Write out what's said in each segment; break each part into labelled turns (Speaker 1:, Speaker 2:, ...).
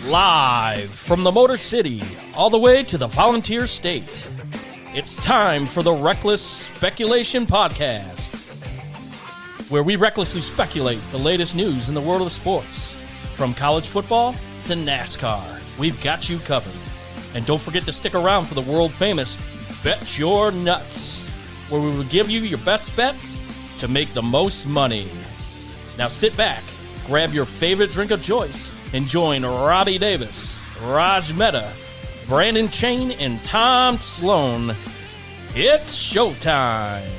Speaker 1: Live from the Motor City, all the way to the Volunteer State. It's time for the Reckless Speculation Podcast, where we recklessly speculate the latest news in the world of sports. From college football to NASCAR, we've got you covered. And don't forget to stick around for the world-famous Bet Your Nuts, where we will give you your best bets to make the most money. Now sit back, grab your favorite drink of choice, and join Robbie Davis, Raj Mehta, Brandon Chain, and Tom Sloan. It's showtime.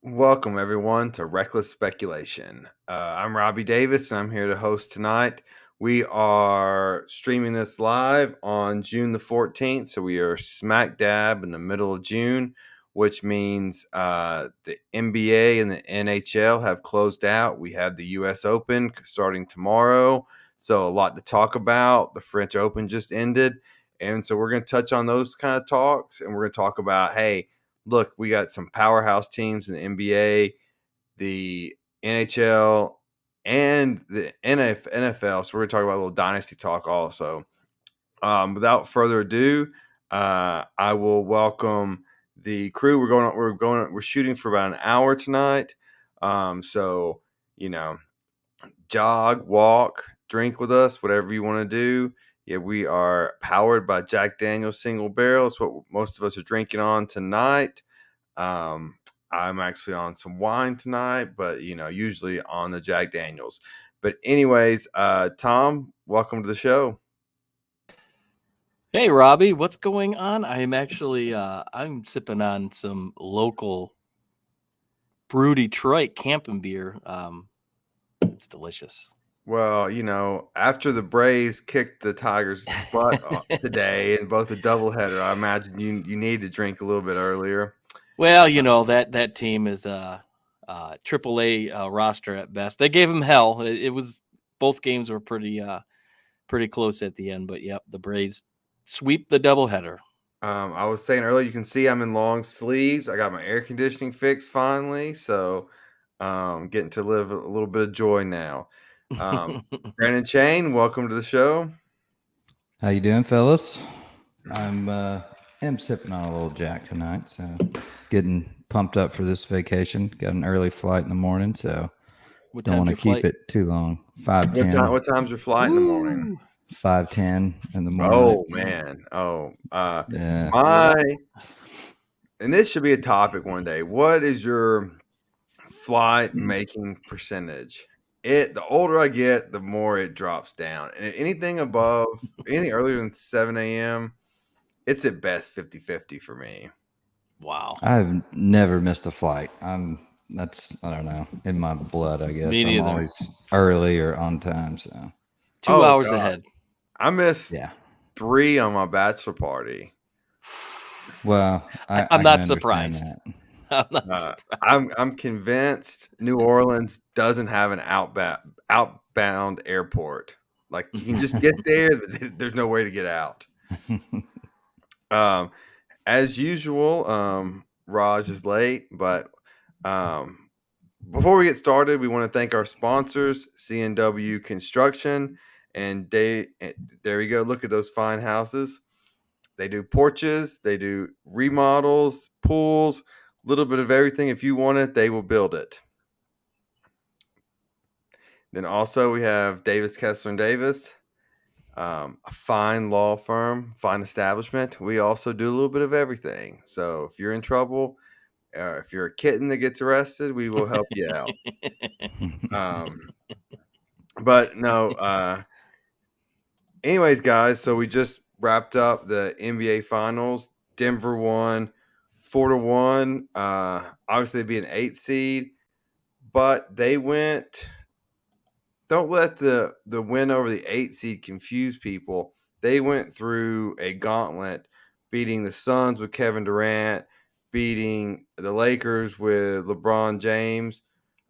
Speaker 2: Welcome, everyone, to Reckless Speculation. I'm Robbie Davis, and I'm here to host tonight. We are streaming this live on June the 14th, so we are smack dab in the middle of June, which means the NBA and the NHL have closed out. We have the U.S. Open starting tomorrow, so a lot to talk about. The French Open just ended, and so we're going to touch on those kind of talks, and we're going to talk about, hey, look, we got some powerhouse teams in the NBA, the NHL, and the NFL. So we're going to talk about a little dynasty talk also. Without further ado, I will welcome the crew. We're shooting for about an hour tonight. So, jog, walk, drink with us, whatever you want to do. Yeah, we are powered by Jack Daniel's Single Barrel. It's what most of us are drinking on tonight. I'm actually on some wine tonight, but, usually on the Jack Daniel's. But anyways, Tom, welcome to the show.
Speaker 1: Hey, Robbie, what's going on? I'm actually I'm sipping on some local Brew Detroit camping beer. It's delicious.
Speaker 2: Well, after the Braves kicked the Tigers' butt today in both the doubleheader, I imagine you need to drink a little bit earlier.
Speaker 1: Well, that team is a AAA roster at best. They gave him hell. It was both games were pretty close at the end, but yep, the Braves sweep the doubleheader.
Speaker 2: I was saying earlier, you can see I'm in long sleeves. I got my air conditioning fixed finally, so getting to live a little bit of joy now. Brandon Chain, welcome to the show.
Speaker 3: How you doing, fellas? I'm sipping on a little Jack tonight, so getting pumped up for this vacation. Got an early flight in the morning, so don't want to keep it too long. 5:10.
Speaker 2: What time's your flight in the morning?
Speaker 3: 5:10 in the morning.
Speaker 2: Oh man. Yeah. And this should be a topic one day. What is your flight making percentage? The older I get, the more it drops down. And anything earlier than 7 a.m., it's at best 50-50 for me.
Speaker 1: Wow.
Speaker 3: I've never missed a flight. I don't know, in my blood, I guess.
Speaker 1: Me neither.
Speaker 3: I'm always early or on time, so
Speaker 1: 2 hours ahead.
Speaker 2: I missed 3 on my bachelor party.
Speaker 3: Well,
Speaker 1: I'm not surprised.
Speaker 3: I'm
Speaker 1: not surprised.
Speaker 2: I'm convinced New Orleans doesn't have an outbound airport. Like, you can just get there. There's no way to get out. As usual, Raj is late, but before we get started, we want to thank our sponsors, C&W Construction. And there we go. Look at those fine houses. They do porches, they do remodels, pools, a little bit of everything. If you want it, they will build it. Then also we have Davis, Kessler & Davis, a fine law firm, fine establishment. We also do a little bit of everything. So if you're in trouble, if you're a kitten that gets arrested, we will help you out. But no, anyways, guys, so we just wrapped up the NBA Finals. Denver won 4-1. Obviously, they'd be an 8 seed, but they went. Don't let the win over the 8 seed confuse people. They went through a gauntlet, beating the Suns with Kevin Durant, beating the Lakers with LeBron James.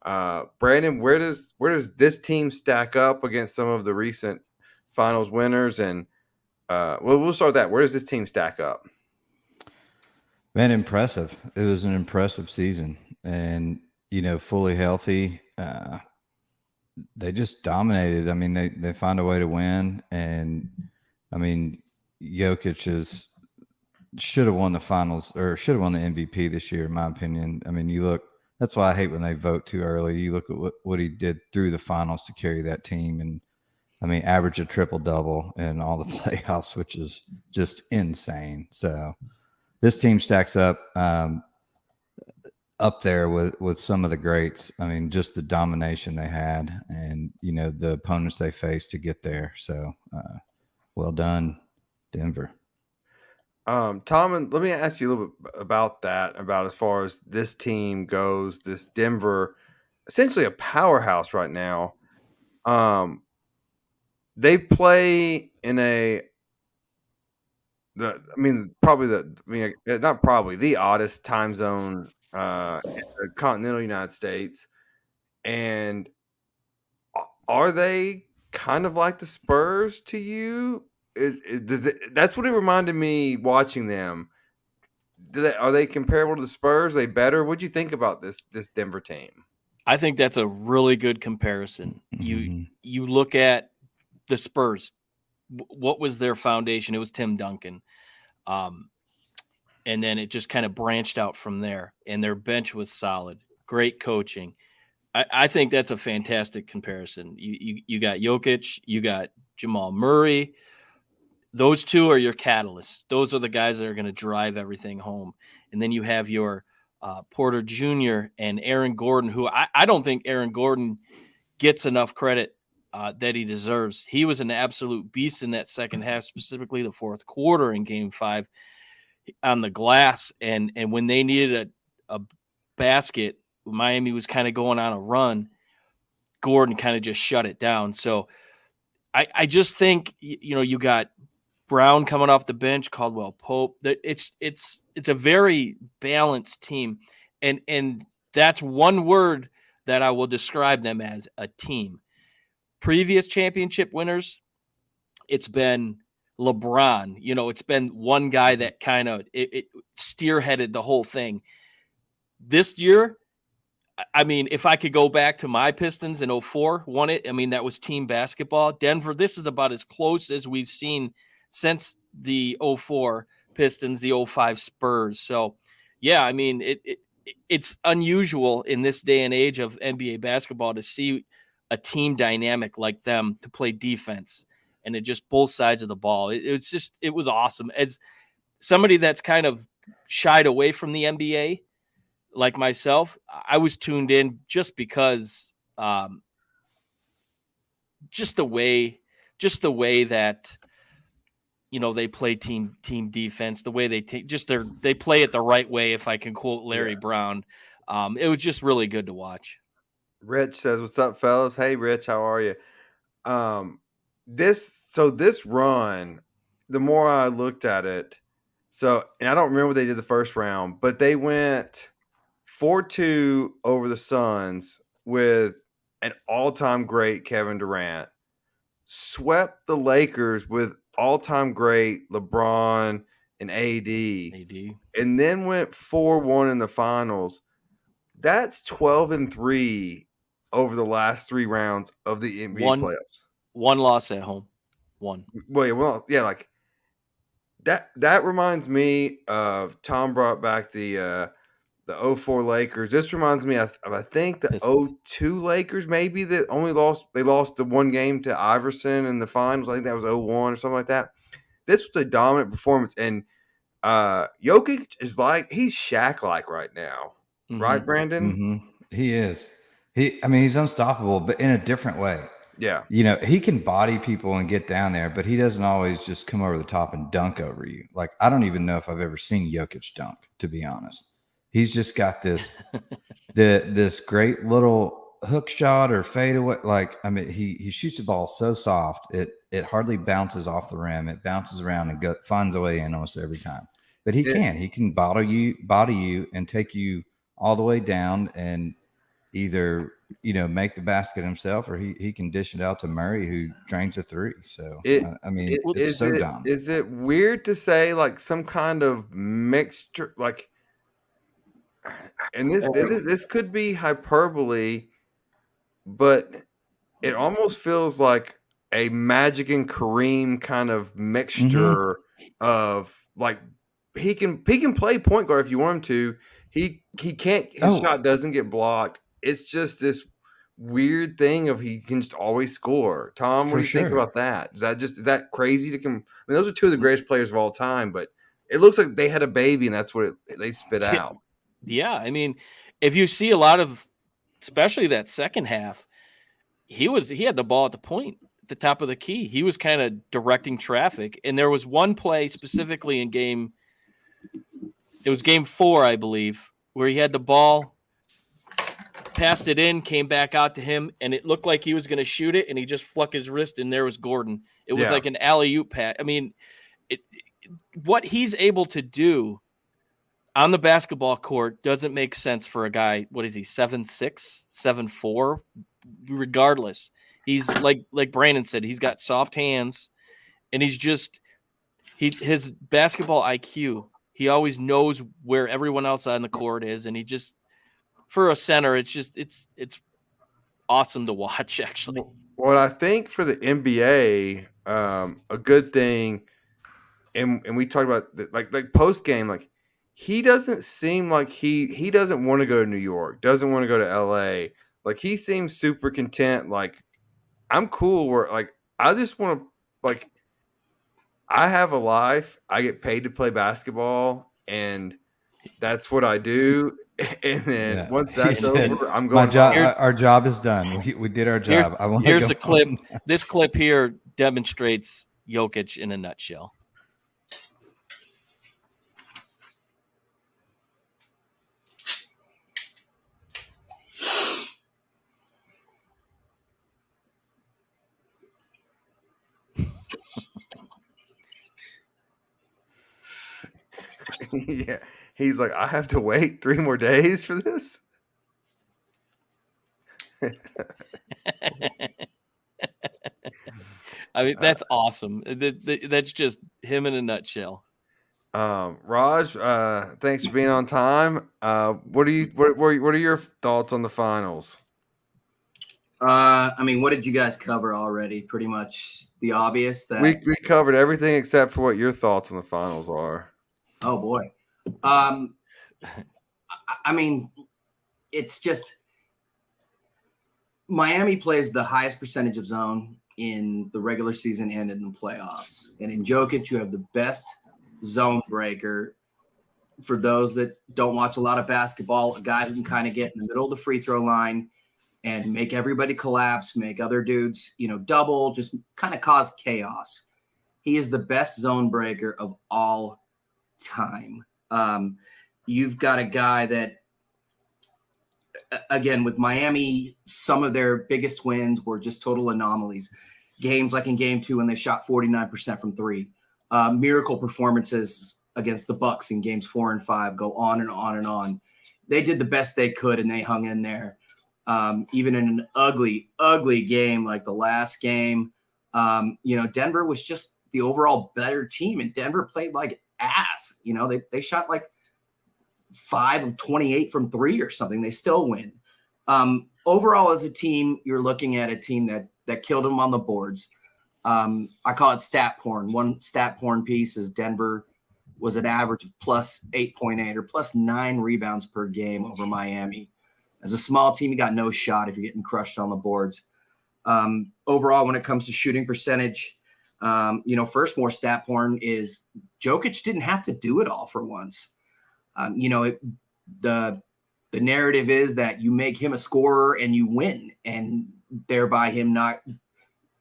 Speaker 2: Brandon, where does this team stack up against some of the recent Finals winners? And we'll start with that. Where does this team stack up?
Speaker 3: Man, impressive. It was an impressive season, and fully healthy. they just dominated. I mean, they find a way to win, and I mean, Jokic should have won the finals or should have won the MVP this year, in my opinion. I mean, that's why I hate when they vote too early. You look at what he did through the finals to carry that team, and I mean, average a triple double in all the playoffs, which is just insane. So this team stacks up there with some of the greats. I mean, just the domination they had, and the opponents they faced to get there. So well done, Denver.
Speaker 2: Tom, and let me ask you a little bit about that, about as far as this team goes, this Denver, essentially a powerhouse right now. They play in the oddest time zone in the continental United States. And are they kind of like the Spurs to you? That's what it reminded me watching them. Are they comparable to the Spurs? Are they better? What'd you think about this Denver team?
Speaker 1: I think that's a really good comparison.
Speaker 3: Mm-hmm.
Speaker 1: You look at the Spurs. What was their foundation? It was Tim Duncan. And then it just kind of branched out from there. And their bench was solid. Great coaching. I think that's a fantastic comparison. You got Jokic, you got Jamal Murray. Those two are your catalysts. Those are the guys that are going to drive everything home. And then you have your Porter Jr. and Aaron Gordon, who I don't think Aaron Gordon gets enough credit that he deserves. He was an absolute beast in that second half, specifically the fourth quarter in Game 5 on the glass. And when they needed a basket, Miami was kind of going on a run. Gordon kind of just shut it down. So I just think, you got Brown coming off the bench, Caldwell Pope. It's a very balanced team. And that's one word that I will describe them as, a team. Previous championship winners, it's been LeBron. It's been one guy that kind of it spearheaded the whole thing. This year, I mean, if I could go back to my Pistons in 2004, won it. I mean, that was team basketball. Denver, this is about as close as we've seen since the 2004 Pistons, the 2005 Spurs. So, yeah, I mean, it's unusual in this day and age of NBA basketball to see a team dynamic like them to play defense and it just both sides of the ball. It was awesome. As somebody that's kind of shied away from the NBA, like myself, I was tuned in just because just the way that they play team defense, the way they they play it the right way, if I can quote Larry Brown. It was just really good to watch.
Speaker 2: Rich says, "What's up, fellas? Hey, Rich, how are you?" This run, the more I looked at it, and I don't remember what they did the first round, but they went 4-2 over the Suns with an all-time great Kevin Durant, swept the Lakers with all-time great LeBron and AD, and then went 4-1 in the finals. That's 12-3 over the last 3 rounds of the NBA playoffs.
Speaker 1: One loss at home. One.
Speaker 2: Well, yeah, like that reminds me of Tom brought back the 2004 Lakers. This reminds me of I think the Pistons. 2002 Lakers, maybe, that they lost the one game to Iverson in the finals. I think that was 2001 or something like that. This was a dominant performance, and Jokic is he's Shaq-like right now. Mm-hmm. Right, Brandon?
Speaker 3: Mm-hmm. He is. He's unstoppable, but in a different way.
Speaker 2: Yeah.
Speaker 3: He can body people and get down there, but he doesn't always just come over the top and dunk over you. Like, I don't even know if I've ever seen Jokic dunk, to be honest. He's just got this this great little hook shot or fadeaway. Like, I mean, he shoots the ball so soft, it hardly bounces off the rim. It bounces around and finds a way in almost every time. But he can body you and take you all the way down and either make the basket himself, or he can dish it out to Murray, who drains a three. So it's so dominant.
Speaker 2: Is it weird to say like some kind of mixture, like, and this could be hyperbole, but it almost feels like a Magic and Kareem kind of mixture of like he can play point guard if you want him to. He can't. His shot doesn't get blocked. It's just this weird thing of he can just always score. Tom, what do you think about that? Is that crazy to come? I mean, those are two of the greatest players of all time, but it looks like they had a baby and that's what they spit out.
Speaker 1: Yeah, I mean, if you see a lot of, especially that second half, he had the ball at the point, at the top of the key. He was kind of directing traffic, and there was one play specifically in game 4, I believe, where he had the ball, passed it in, came back out to him, and it looked like he was going to shoot it, and he just fluck his wrist, and there was Gordon. It was like an alley-oop pass. I mean, what he's able to do on the basketball court doesn't make sense for a guy. What is he, 7'6", 7'4"? Regardless, he's like Brandon said, he's got soft hands, and his basketball IQ. He always knows where everyone else on the court is, and he just, for a center, it's awesome to watch. Actually,
Speaker 2: what I think for the NBA, a good thing, and we talked about like post game, like he doesn't seem like he doesn't want to go to New York, doesn't want to go to LA. Like he seems super content. Like I'm cool. Where like I just want to like I have a life. I get paid to play basketball, and that's what I do. And then once that's over, I'm going.
Speaker 3: My job, our job is done. We did our job.
Speaker 1: Here's a clip. This clip here demonstrates Jokic in a nutshell.
Speaker 2: Yeah, he's like, I have to wait 3 more days for this.
Speaker 1: I mean, that's awesome. That's just him in a nutshell.
Speaker 2: Raj, thanks for being on time. What are your thoughts on the finals?
Speaker 4: I mean, what did you guys cover already? Pretty much the obvious that
Speaker 2: we covered everything except for what your thoughts on the finals are.
Speaker 4: Oh boy. I mean, it's just Miami plays the highest percentage of zone in the regular season and in the playoffs. And in Jokic, you have the best zone breaker. For those that don't watch a lot of basketball, a guy who can kind of get in the middle of the free throw line and make everybody collapse, make other dudes, double, just kind of cause chaos. He is the best zone breaker of all time. You've got a guy that, again, with Miami, some of their biggest wins were just total anomalies. Games like in game 2 when they shot 49% from 3. Miracle performances against the Bucks in games 4 and 5, go on and on and on. They did the best they could, and they hung in there. Even in an ugly, ugly game like the last game, Denver was just the overall better team, and Denver played like ass. They shot like 5 of 28 from 3 or something. They still win. Overall, as a team, you're looking at a team that killed them on the boards. I call it stat porn. One stat porn piece is Denver was an average of plus 8.8 or plus 9 rebounds per game over Miami. As a small team, you got no shot if you're getting crushed on the boards. Overall, when it comes to shooting percentage, first more stat porn is Jokic didn't have to do it all for once. The narrative is that you make him a scorer and you win, and thereby him not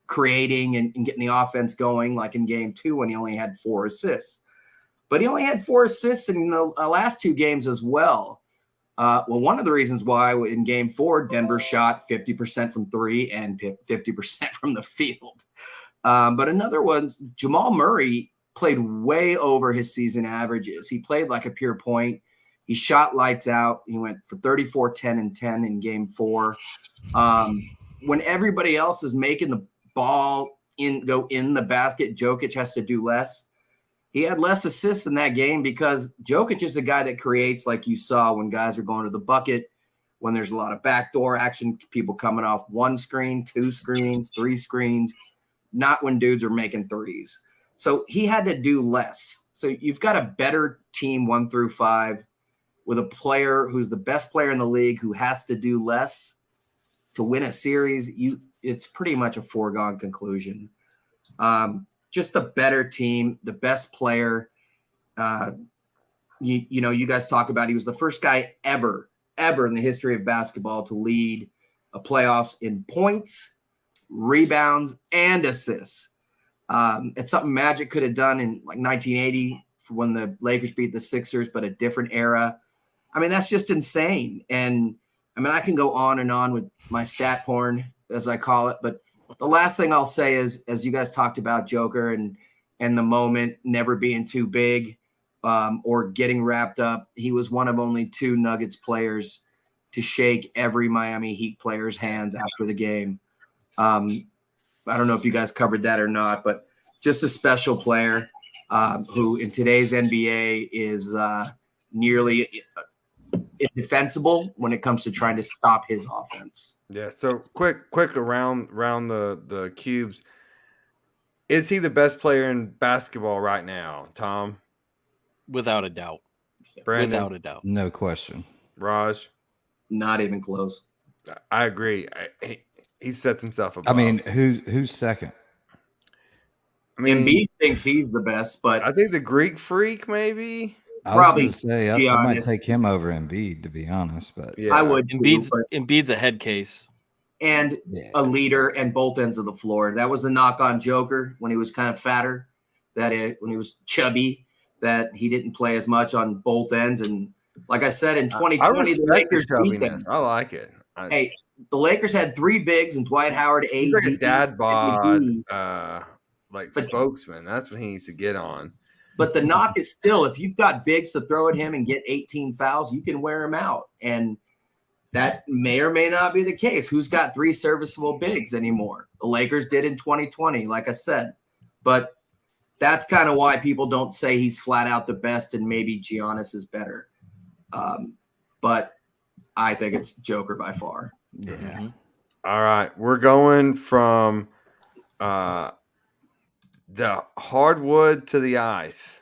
Speaker 4: creating and getting the offense going like in game 2 when he only had 4 assists. But he only had 4 assists in the last 2 games as well. One of the reasons why in game 4, Denver shot 50% from 3 and 50% from the field. But another one, Jamal Murray played way over his season averages. He played like a pure point. He shot lights out. He went for 34, 10, and 10 in game 4. When everybody else is making the ball go in the basket, Jokic has to do less. He had less assists in that game because Jokic is a guy that creates, like you saw when guys are going to the bucket. when there's a lot of backdoor action, people coming off one screen, two screens, three screens, not when dudes are making threes. So he had to do less. So you've got a better team 1 through 5 with a player who's the best player in the league who has to do less to win a series. It's pretty much a foregone conclusion. Just a better team, the best player. You guys talk about he was the first guy ever in the history of basketball to lead a playoffs in points, rebounds, and assists. It's something Magic could have done in like 1980 for when the Lakers beat the Sixers, but a different era. I mean, that's just insane. And I mean, I can go on and on with my stat porn, as I call it. But the last thing I'll say is, as you guys talked about Joker and the moment never being too big or getting wrapped up, he was one of only 2 Nuggets players to shake every Miami Heat player's hands after the game. I don't know if you guys covered that or not, but just a special player who in today's NBA is nearly indefensible when it comes to trying to stop his offense.
Speaker 2: Yeah. So quick around the cubes. Is he the best player in basketball right now, Tom?
Speaker 1: Without a doubt.
Speaker 2: Brandon?
Speaker 1: Without a doubt.
Speaker 3: No question.
Speaker 2: Raj?
Speaker 4: Not even close.
Speaker 2: I agree. He sets himself above.
Speaker 3: I mean, who's second?
Speaker 2: I mean,
Speaker 4: Embiid thinks he's the best, but
Speaker 2: I think the Greek Freak maybe.
Speaker 3: I was
Speaker 4: Probably,
Speaker 3: going to say
Speaker 4: be
Speaker 3: I might
Speaker 4: honest.
Speaker 3: take him over Embiid, to be honest. But
Speaker 2: Yeah,
Speaker 4: I would too, but-
Speaker 1: Embiid's a head case.
Speaker 4: and
Speaker 3: yeah.
Speaker 4: a leader and both ends of the floor. That was the knock on Joker when he was kind of fatter, when he was chubby, that he didn't play as much on both ends. And like I said, in
Speaker 2: I
Speaker 4: 2020, the
Speaker 2: respect your
Speaker 4: Lakers beat them.
Speaker 2: chubbiness. I like it.
Speaker 4: Hey, the Lakers had 3 bigs and Dwight Howard,
Speaker 2: He's like a
Speaker 4: AD,
Speaker 2: dad bod,
Speaker 4: AD.
Speaker 2: like
Speaker 4: But-
Speaker 2: spokesman. That's what he needs to get on.
Speaker 4: But the knock is still, if you've got bigs to throw at him and get 18 fouls, you can wear him out. And that may or may not be the case. Who's got 3 serviceable bigs anymore? The Lakers did in 2020, like I said. But that's kind of why people don't say he's flat out the best and maybe Giannis is better. But I think it's Joker by far.
Speaker 3: Yeah.
Speaker 1: Mm-hmm.
Speaker 2: All right, we're going from the hardwood to the ice.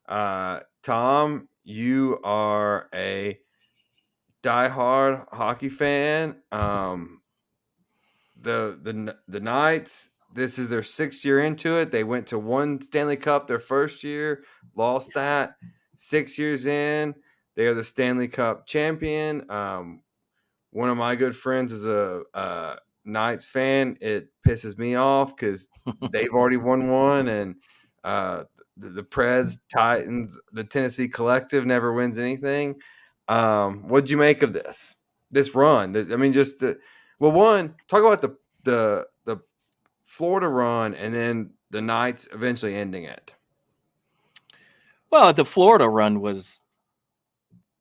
Speaker 2: Tom, you are a diehard hockey fan. The Knights, this is their 6th year into it. They went to 1 Stanley Cup their first year, lost that. 6 years in, they are the Stanley Cup champion. One of my good friends is a Knights fan. It pisses me off because they've already won one, and the Preds, Titans, the Tennessee Collective never wins anything. What'd you make of this run? I mean, talk about the Florida run, and then the Knights eventually ending it.
Speaker 1: Well, the Florida run was,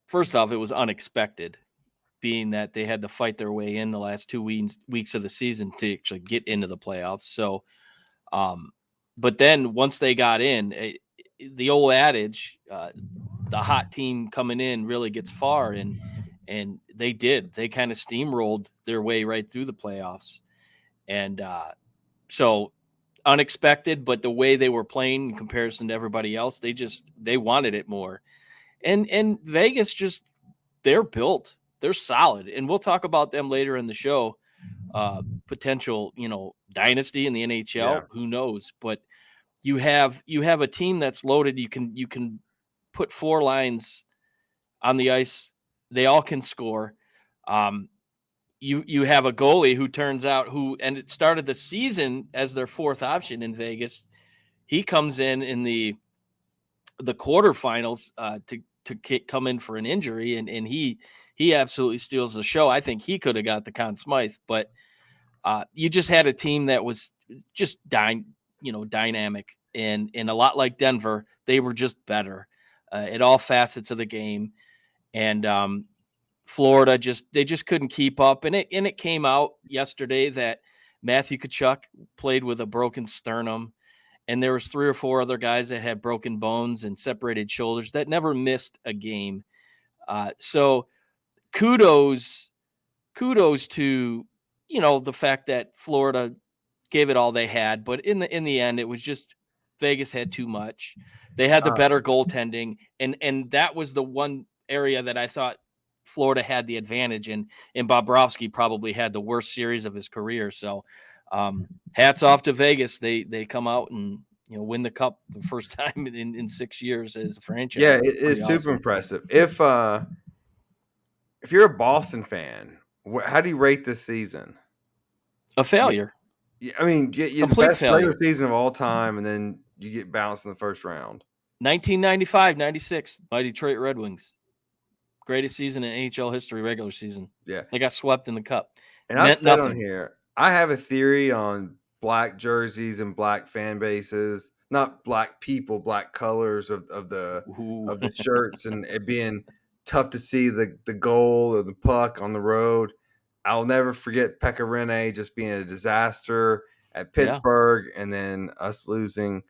Speaker 1: first off, it was unexpected, being that they had to fight their way in the last 2 weeks of the season to actually get into the playoffs. So, but then once they got in, the old adage, the hot team coming in really gets far, and they did. They kind of steamrolled their way right through the playoffs. And so unexpected, but the way they were playing in comparison to everybody else, they wanted it more. And Vegas they're built. They're solid, and we'll talk about them later in the show. Potential, dynasty in the NHL.
Speaker 2: Yeah.
Speaker 1: Who knows? But you have a team that's loaded. You can put 4 lines on the ice. They all can score. You have a goalie who turns out and it started the season as their 4th option in Vegas. He comes in the quarterfinals to come in for an injury, and he absolutely steals the show. I think he could have got the Conn Smythe, but you just had a team that was just dynamic and a lot like Denver. They were just better at all facets of the game, and Florida they just couldn't keep up. And it came out yesterday that Matthew Tkachuk played with a broken sternum, and there was 3 or 4 other guys that had broken bones and separated shoulders that never missed a game. So kudos kudos to, the fact that Florida gave it all they had, but in the end, it was just Vegas had too much. They had the better goaltending, and that was the one area that I thought Florida had the advantage in, and Bobrovsky probably had the worst series of his career. So hats off to Vegas. They come out and win the cup the first time in 6 years as a franchise.
Speaker 2: Yeah, it is super impressive. If you're a Boston fan, how do you rate this season?
Speaker 1: A failure.
Speaker 2: Yeah, I mean, you the best regular season of all time, and then you get bounced in the first round.
Speaker 1: 1995-96 by Detroit Red Wings. Greatest season in NHL history, regular season.
Speaker 2: Yeah.
Speaker 1: They got swept in the cup.
Speaker 2: And I've said on here, I have a theory on black jerseys and black fan bases, not black people, black colors of the shirts, and it being tough to see the goal or the puck on the road. I'll never forget Pekka Rinne just being a disaster at Pittsburgh, and then us losing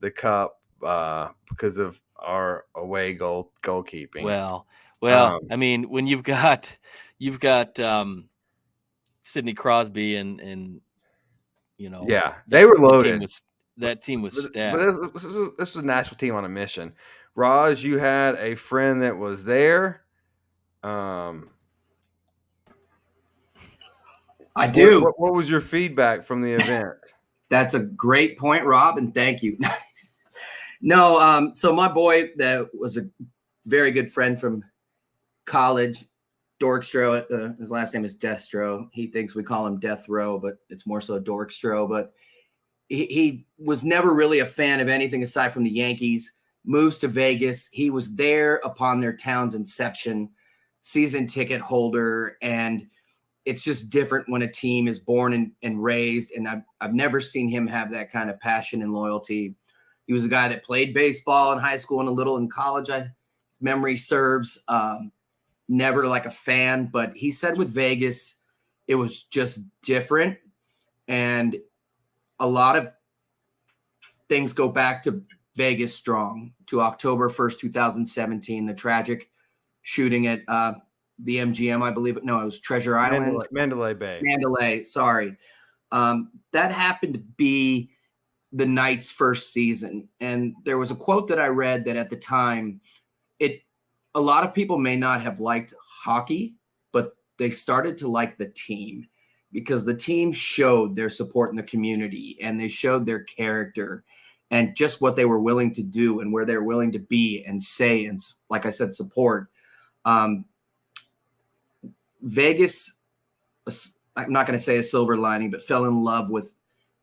Speaker 2: the cup because of our away goalkeeping.
Speaker 1: Well, I mean, when you've got Sidney Crosby and
Speaker 2: they were loaded.
Speaker 1: That team was stacked.
Speaker 2: But this was a national team on a mission. Raj, you had a friend that was there.
Speaker 4: I do.
Speaker 2: What was your feedback from the event?
Speaker 4: That's a great point, Rob, and thank you. No, so my boy that was a very good friend from college, Dorkstro, his last name is Destro. He thinks we call him Death Row, but it's more so Dorkstro. But he was never really a fan of anything aside from the Yankees. Moves to Vegas. He was there upon their town's inception, season ticket holder, and it's just different when a team is born and raised. And I've never seen him have that kind of passion and loyalty. He was a guy that played baseball in high school and a little in college. Memory serves. Never like a fan, but he said with Vegas, it was just different. And a lot of things go back to Vegas strong, to October 1st, 2017, the tragic shooting at the MGM, I believe. No, it was Treasure Island.
Speaker 2: Mandalay Bay.
Speaker 4: Mandalay, sorry. That happened to be the Knights' first season. And there was a quote that I read that at the time, a lot of people may not have liked hockey, but they started to like the team because the team showed their support in the community and they showed their character and just what they were willing to do and where they're willing to be and say, and like I said, support. Vegas, I'm not going to say a silver lining, but fell in love with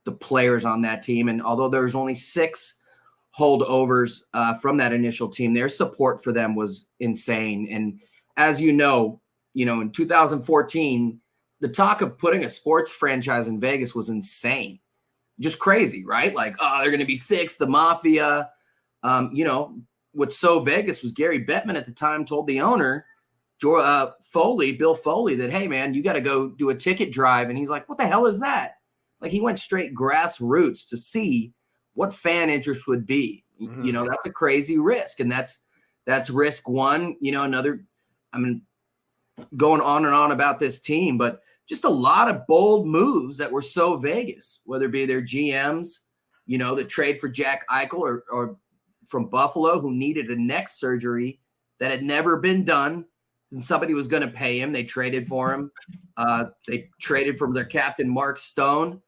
Speaker 4: the players on that team. And although there was only 6 holdovers from that initial team, their support for them was insane. And as in 2014, the talk of putting a sports franchise in Vegas was insane. Just crazy, right? Like, oh, they're going to be fixed, the mafia. What's so Vegas was Gary Bettman at the time told the owner, Bill Foley, that, hey, man, you got to go do a ticket drive. And he's like, what the hell is that? Like, he went straight grassroots to see what fan interest would be. Mm-hmm. That's a crazy risk. And that's risk one. Going on and on about this team, but just a lot of bold moves that were so Vegas, whether it be their GMs, the trade for Jack Eichel or from Buffalo, who needed a neck surgery that had never been done. And somebody was going to pay him. They traded for him. They traded from their captain, Mark Stone.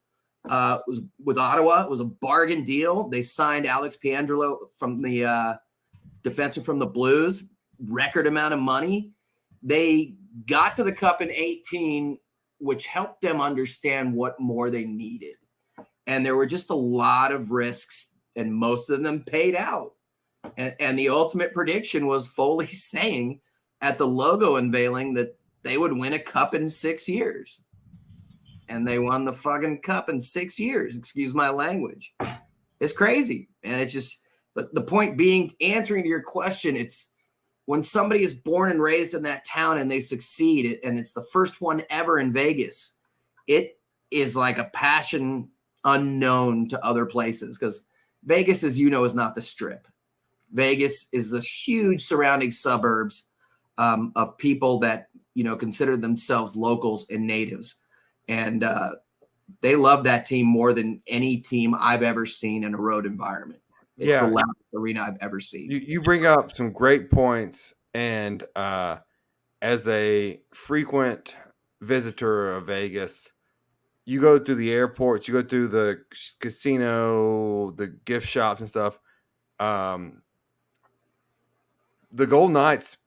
Speaker 4: It was with Ottawa. It was a bargain deal. They signed Alex Pietrangelo from the defenseman from the Blues, record amount of money. They got to the cup in 2018, which helped them understand what more they needed. And there were just a lot of risks, and most of them paid out. And the ultimate prediction was Foley saying at the logo unveiling that they would win a cup in 6 years. And they won the fucking cup in 6 years. Excuse my language. It's crazy. And it's just, but the point being, answering to your question, it's when somebody is born and raised in that town and they succeed, and it's the first one ever in Vegas, it is like a passion unknown to other places, because Vegas, as you know, is not the Strip. Vegas is the huge surrounding suburbs. of people that, consider themselves locals and natives. And they love that team more than any team I've ever seen in a road environment. It's the loudest arena I've ever seen.
Speaker 2: You bring up some great points. And as a frequent visitor of Vegas, you go through the airports, you go through the casino, the gift shops and stuff. The Golden Knights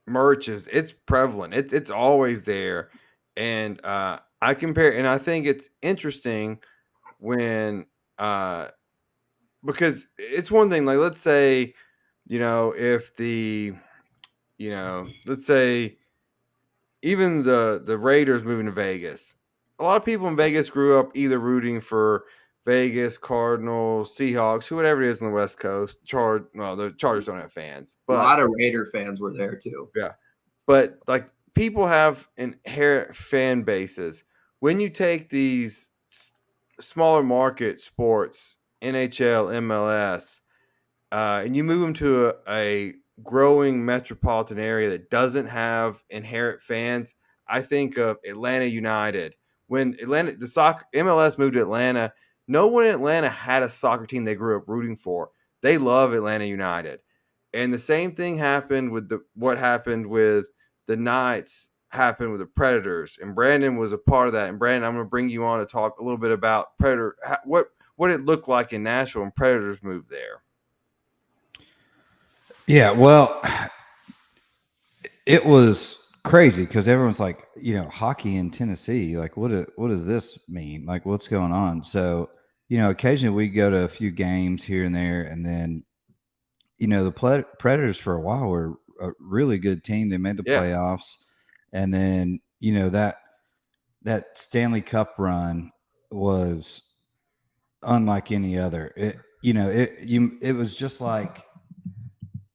Speaker 2: merch it's prevalent. It's always there. And I compare, and I think it's interesting when because it's one thing, like let's say, if let's say even the Raiders moving to Vegas. A lot of people in Vegas grew up either rooting for Vegas, Cardinals, Seahawks, whatever it is on the West Coast. The Chargers don't have fans, but
Speaker 4: a lot of Raider fans were there too.
Speaker 2: Yeah, but like people have inherent fan bases. When you take these smaller market sports, NHL, MLS, and you move them to a growing metropolitan area that doesn't have inherent fans, I think of Atlanta United. When the soccer MLS moved to Atlanta, no one in Atlanta had a soccer team they grew up rooting for. They love Atlanta United. And the same thing happened with what happened with the Knights happened with the Predators. And Brandon was a part of that. And Brandon, I'm going to bring you on to talk a little bit about Predator, what it looked like in Nashville when Predators moved there.
Speaker 3: Yeah, well, it was crazy because everyone's like, hockey in Tennessee, like what does this mean? Like what's going on? So, occasionally we go to a few games here and there, and then, the Predators for a while were a really good team. They made the playoffs, and then, that Stanley Cup run was unlike any other. It was just like,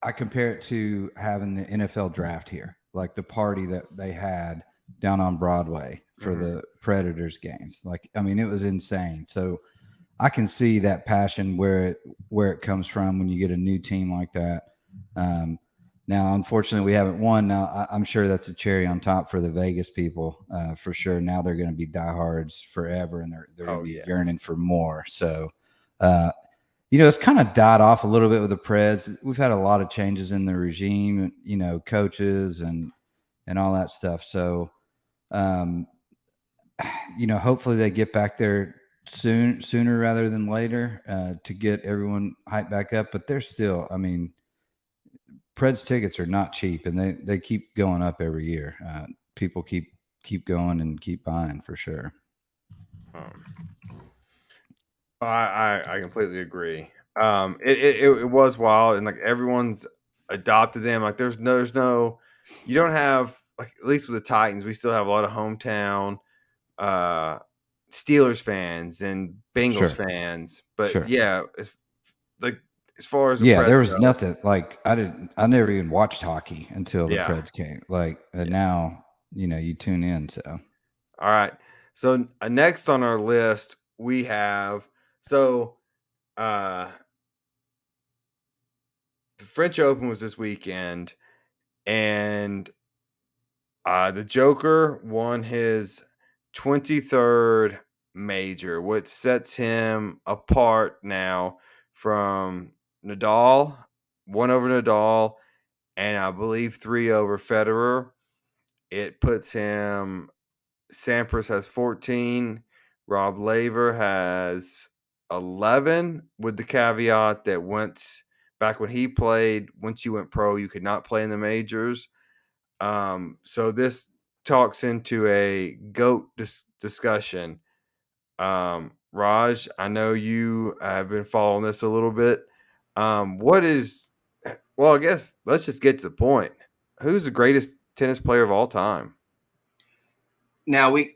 Speaker 3: I compare it to having the NFL draft here, like the party that they had down on Broadway for the Predators games. Like, I mean, it was insane. So I can see that passion where it comes from when you get a new team like that. Now, unfortunately, we haven't won. Now, I'm sure that's a cherry on top for the Vegas people, for sure. Now they're going to be diehards forever, and they're going to be yearning for more. So, it's kind of died off a little bit with the Preds. We've had a lot of changes in the regime, coaches and all that stuff. So, hopefully they get back there sooner rather than later to get everyone hyped back up. But they're still, Preds tickets are not cheap, and they keep going up every year. People keep going and keep buying for sure.
Speaker 2: I completely agree. It was wild, and like everyone's adopted them. Like there's no, you don't have, like, at least with the Titans, we still have a lot of hometown Steelers fans and Bengals fans. But it's like, as far as
Speaker 3: there was nothing like I never even watched hockey until the Preds came. Like now, you tune in. So
Speaker 2: all right. So next on our list we have the French Open was this weekend, and the Joker won his 23rd major, which sets him apart now from Nadal, 1 over Nadal, and I believe 3 over Federer. It puts him, Sampras has 14, Rob Laver has 11, with the caveat that back when he played, once you went pro, you could not play in the majors. So this talks into a GOAT discussion. Raj, I know you have been following this a little bit. I guess let's just get to the point. Who's the greatest tennis player of all time?
Speaker 4: Now we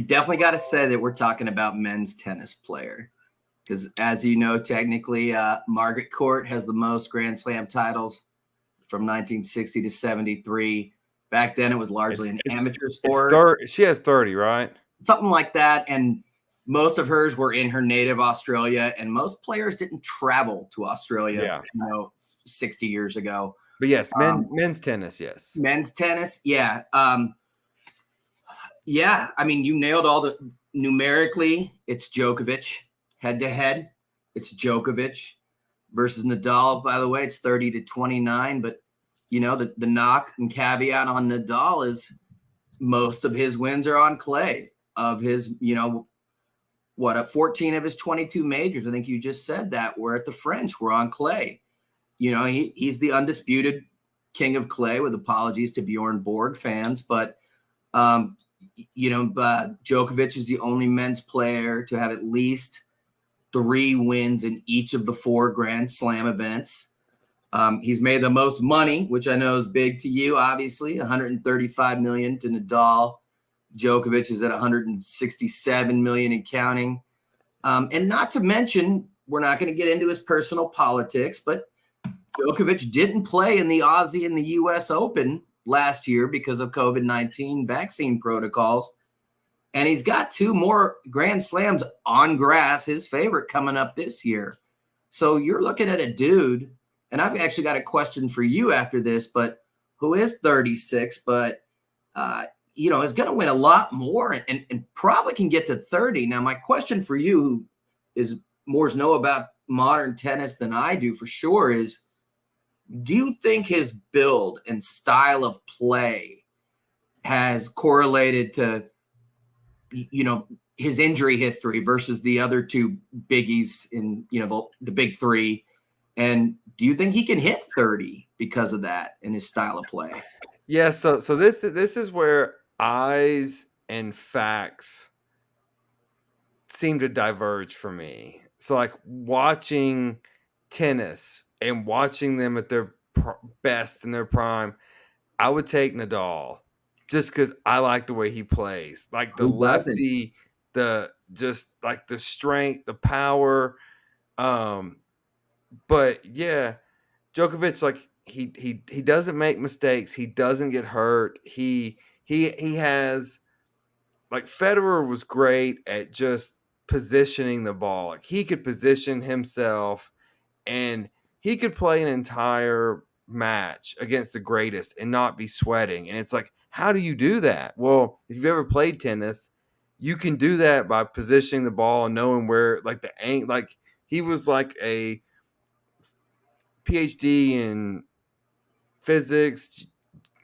Speaker 4: definitely got to say that we're talking about men's tennis player, because as you know, technically Margaret Court has the most Grand Slam titles from 1960 to 73. Back then it was largely an amateur sport.
Speaker 2: She has 30, right?
Speaker 4: Something like that. And most of hers were in her native Australia, and most players didn't travel to Australia, 60 years ago.
Speaker 2: But yes, men's tennis, yes.
Speaker 4: Men's tennis, yeah. Yeah, I mean, you nailed all the numerically. It's Djokovic head to head. It's Djokovic versus Nadal. By the way, it's 30-29. But the knock and caveat on Nadal is most of his wins are on clay. Of his, 14 of his 22 majors. I think you just said that were at the French. Were on clay. He's the undisputed king of clay. With apologies to Bjorn Borg fans, but. Djokovic is the only men's player to have at least 3 wins in each of the 4 Grand Slam events. He's made the most money, which I know is big to you, obviously, $135 million to Nadal. Djokovic is at $167 million and counting. And not to mention, we're not going to get into his personal politics, but Djokovic didn't play in the Aussie and the U.S. Open last year because of COVID-19 vaccine protocols. And he's got 2 more Grand Slams on grass, his favorite, coming up this year. So you're looking at a dude, and I've actually got a question for you after this, but who is 36, but, is going to win a lot more and probably can get to 30. Now, my question for you, who is more know about modern tennis than I do for sure, is, do you think his build and style of play has correlated to, his injury history versus the other 2 biggies in, the big 3? And do you think he can hit 30 because of that in his style of play?
Speaker 2: Yeah. So this is where eyes and facts seem to diverge for me. So like watching tennis and watching them at their best in their prime, I would take Nadal just because I like the way he plays, like the lefty, the strength, the power. But yeah, Djokovic, like he doesn't make mistakes. He doesn't get hurt. He has, like, Federer was great at just positioning the ball. Like he could position himself and he could play an entire match against the greatest and not be sweating. And it's like, how do you do that? Well, if you've ever played tennis, you can do that by positioning the ball and knowing where, like, he was like a PhD in physics,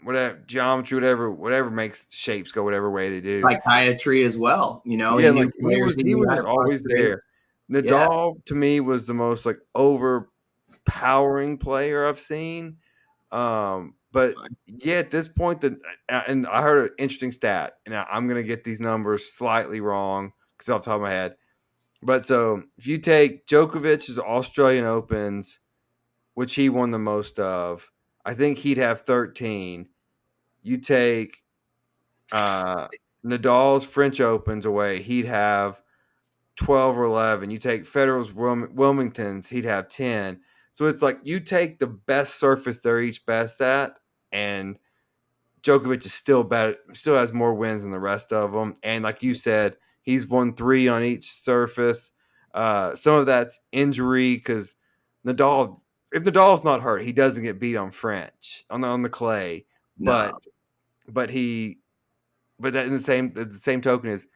Speaker 2: whatever, geometry, whatever makes shapes go whatever way they do.
Speaker 4: Psychiatry as well,
Speaker 2: Yeah, like he was just always there. Nadal to me was the most like overpowering player I've seen. But yeah, at this point, and I heard an interesting stat, and I'm gonna get these numbers slightly wrong because off the top of my head. But so if you take Djokovic's Australian Opens, which he won the most of, I think he'd have 13. You take Nadal's French Opens away, he'd have 12 or 11. You take Federer's Wilmingtons, he'd have 10. So it's like you take the best surface they're each best at, and Djokovic is still better, still has more wins than the rest of them. And like you said, he's won 3 on each surface. Some of that's injury because Nadal, if Nadal's not hurt, he doesn't get beat on French on the clay.
Speaker 4: No.
Speaker 2: But that in the same token is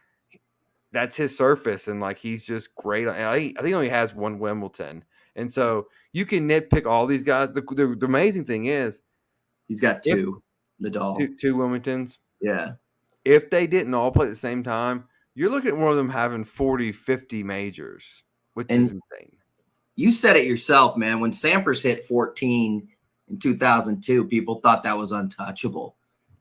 Speaker 2: that's his surface, and like he's just great. I think he only has 1 Wimbledon, and so you can nitpick all these guys. The amazing thing is
Speaker 4: he's got 2 Nadal,
Speaker 2: 2 Wilmingtons.
Speaker 4: Yeah.
Speaker 2: If they didn't all play at the same time, you're looking at one of them having 40, 50 majors, which is insane.
Speaker 4: You said it yourself, man. When Sampras hit 14 in 2002, people thought that was untouchable.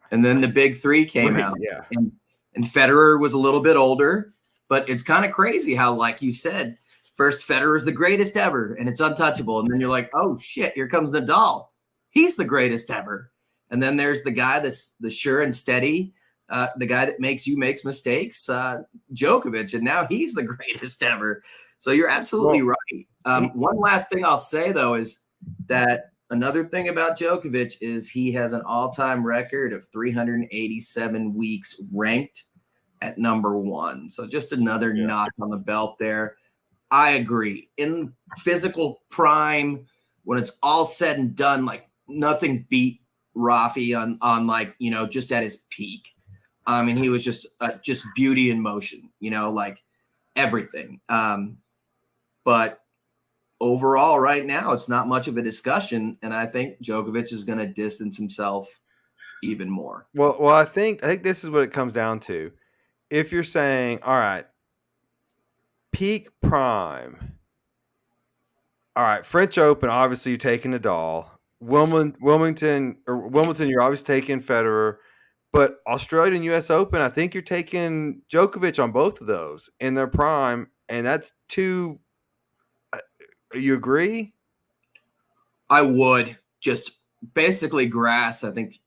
Speaker 4: And then the big 3 came out.
Speaker 2: Yeah.
Speaker 4: And Federer was a little bit older, but it's kind of crazy how, like you said, first Federer is the greatest ever and it's untouchable. And then you're like, oh shit, here comes Nadal. He's the greatest ever. And then there's the guy that's the sure and steady, the guy that makes mistakes, Djokovic, and now he's the greatest ever. So you're absolutely right. One last thing I'll say, though, is that another thing about Djokovic is he has an all-time record of 387 weeks ranked at number 1. So just another notch on the belt there. I agree. In physical prime, when it's all said and done, like nothing beat Rafi on like, just at his peak. I mean, he was just beauty in motion, like everything. But overall, right now, it's not much of a discussion, and I think Djokovic is going to distance himself even more.
Speaker 2: Well, I think this is what it comes down to. If you're saying, all right, peak prime, all right, French Open, obviously you're taking Nadal. Wilmington, you're obviously taking Federer. But Australian U.S. Open, I think you're taking Djokovic on both of those in their prime, and that's two. You agree?
Speaker 4: I would just basically grass. I think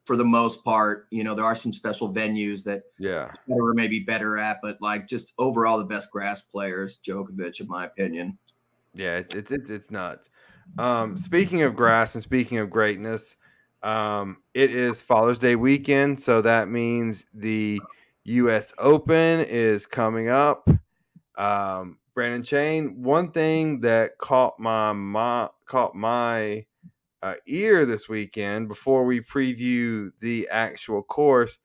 Speaker 4: for the most part, there are some special venues that Federer may be better at, but like just overall, the best grass players, Djokovic, in my opinion.
Speaker 2: Yeah, it's nuts. Speaking of grass and speaking of greatness. It is Father's Day weekend, so that means the U.S. Open is coming up. Brandon Chain, one thing that caught my ear this weekend before we preview the actual course,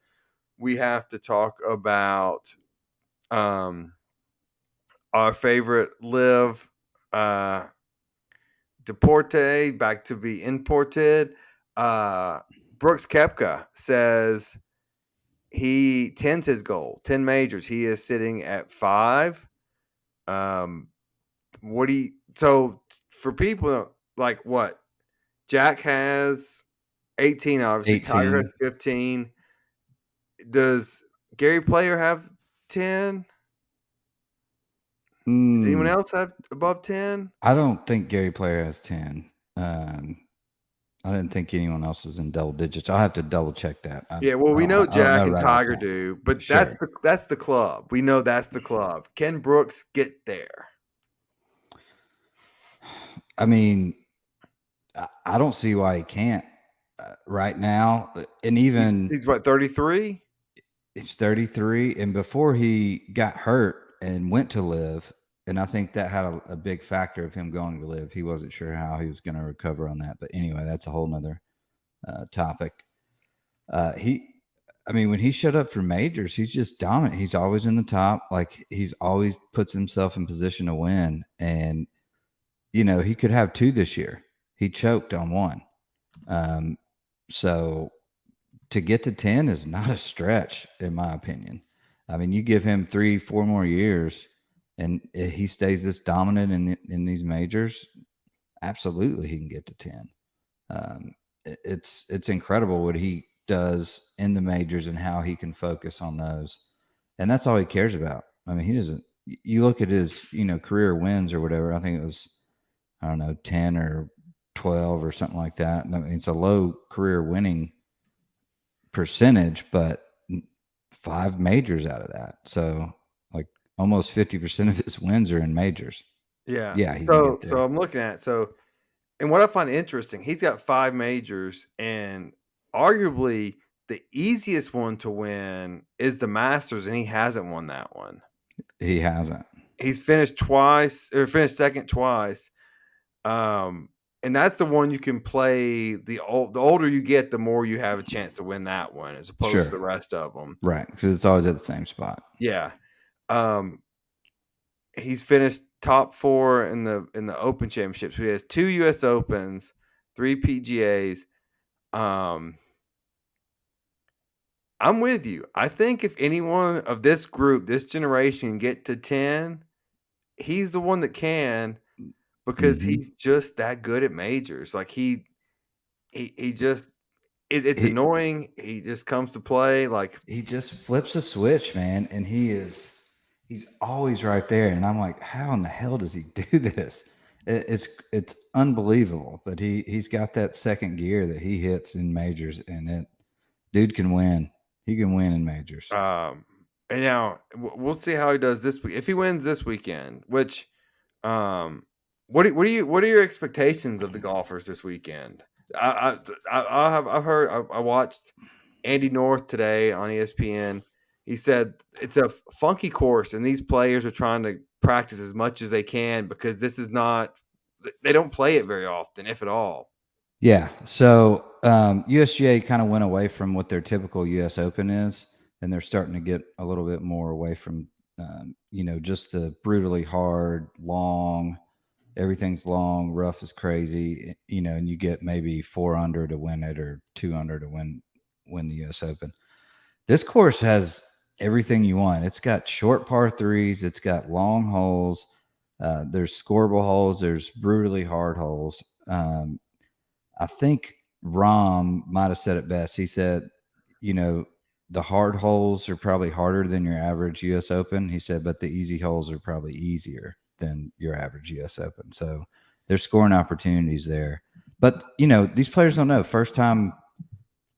Speaker 2: we have to talk about our favorite live Deporte, back to be imported. Brooks Koepka says he tends his goal, 10 majors. He is sitting at 5. So for people like what? Jack has 18, obviously.
Speaker 3: 18.
Speaker 2: Tiger has 15. Does Gary Player have 10? Does anyone else have above 10?
Speaker 3: I don't think Gary Player has 10. I didn't think anyone else was in double digits. I'll have to double check that.
Speaker 2: We know Jack and Tiger do, but
Speaker 3: sure.
Speaker 2: that's the club. We know that's the club. Can Brooks get there?
Speaker 3: I mean, I don't see why he can't right now. And even
Speaker 2: he's what, 33?
Speaker 3: He's 33, and before he got hurt and went to live, and I think that had a big factor of him going to live. He wasn't sure how he was going to recover on that. But anyway, that's a whole nother topic. When he showed up for majors, he's just dominant. He's always in the top. Like, he's always puts himself in position to win. And, he could have 2 this year. He choked on 1. So to get to 10 is not a stretch, in my opinion. I mean, you give him 3-4 more years, and he stays this dominant in these majors, absolutely he can get to 10. It's incredible what he does in the majors and how he can focus on those. And that's all he cares about. I mean, he doesn't – you look at his, career wins or whatever. I think it was, 10 or 12 or something like that. I mean, it's a low career winning percentage, but 5 majors out of that. So, almost 50% of his wins are in majors.
Speaker 2: Yeah.
Speaker 3: Yeah.
Speaker 2: So I'm looking at and what I find interesting, he's got 5 majors, and arguably the easiest one to win is the Masters, and he hasn't won that one.
Speaker 3: He hasn't.
Speaker 2: He's finished second twice. And that's the one you can play. The older you get, the more you have a chance to win that one, as opposed to the rest of them.
Speaker 3: Right, because it's always at the same spot.
Speaker 2: Yeah. He's finished top 4 in the Open Championships. He has 2 U.S. Opens, 3 PGAs. I'm with you. I think if anyone of this group, this generation, get to 10, he's the one that can, because he's just that good at majors. Like he just it's annoying. He just comes to play. Like,
Speaker 3: he just flips a switch, man, and he's always right there. And I'm like, how in the hell does he do this? It's unbelievable. But he's got that second gear that he hits in majors, and dude can win. He can win in majors.
Speaker 2: And now we'll see how he does this week. If he wins this weekend, which what are your expectations of the golfers this weekend? I watched Andy North today on ESPN, he said it's a funky course, and these players are trying to practice as much as they can because this is not – they don't play it very often, if at all.
Speaker 3: Yeah. So USGA kind of went away from what their typical U.S. Open is, and they're starting to get a little bit more away from, just the brutally hard, long, everything's long, rough is crazy, and you get maybe 4 under to win it or 2 under to win the U.S. Open. This course has everything you want. It's got short par threes. It's got long holes. There's scoreable holes. There's brutally hard holes. I think Rom might have said it best. He said, the hard holes are probably harder than your average U.S. Open. He said, but the easy holes are probably easier than your average U.S. Open. So there's scoring opportunities there. But, these players don't know. First time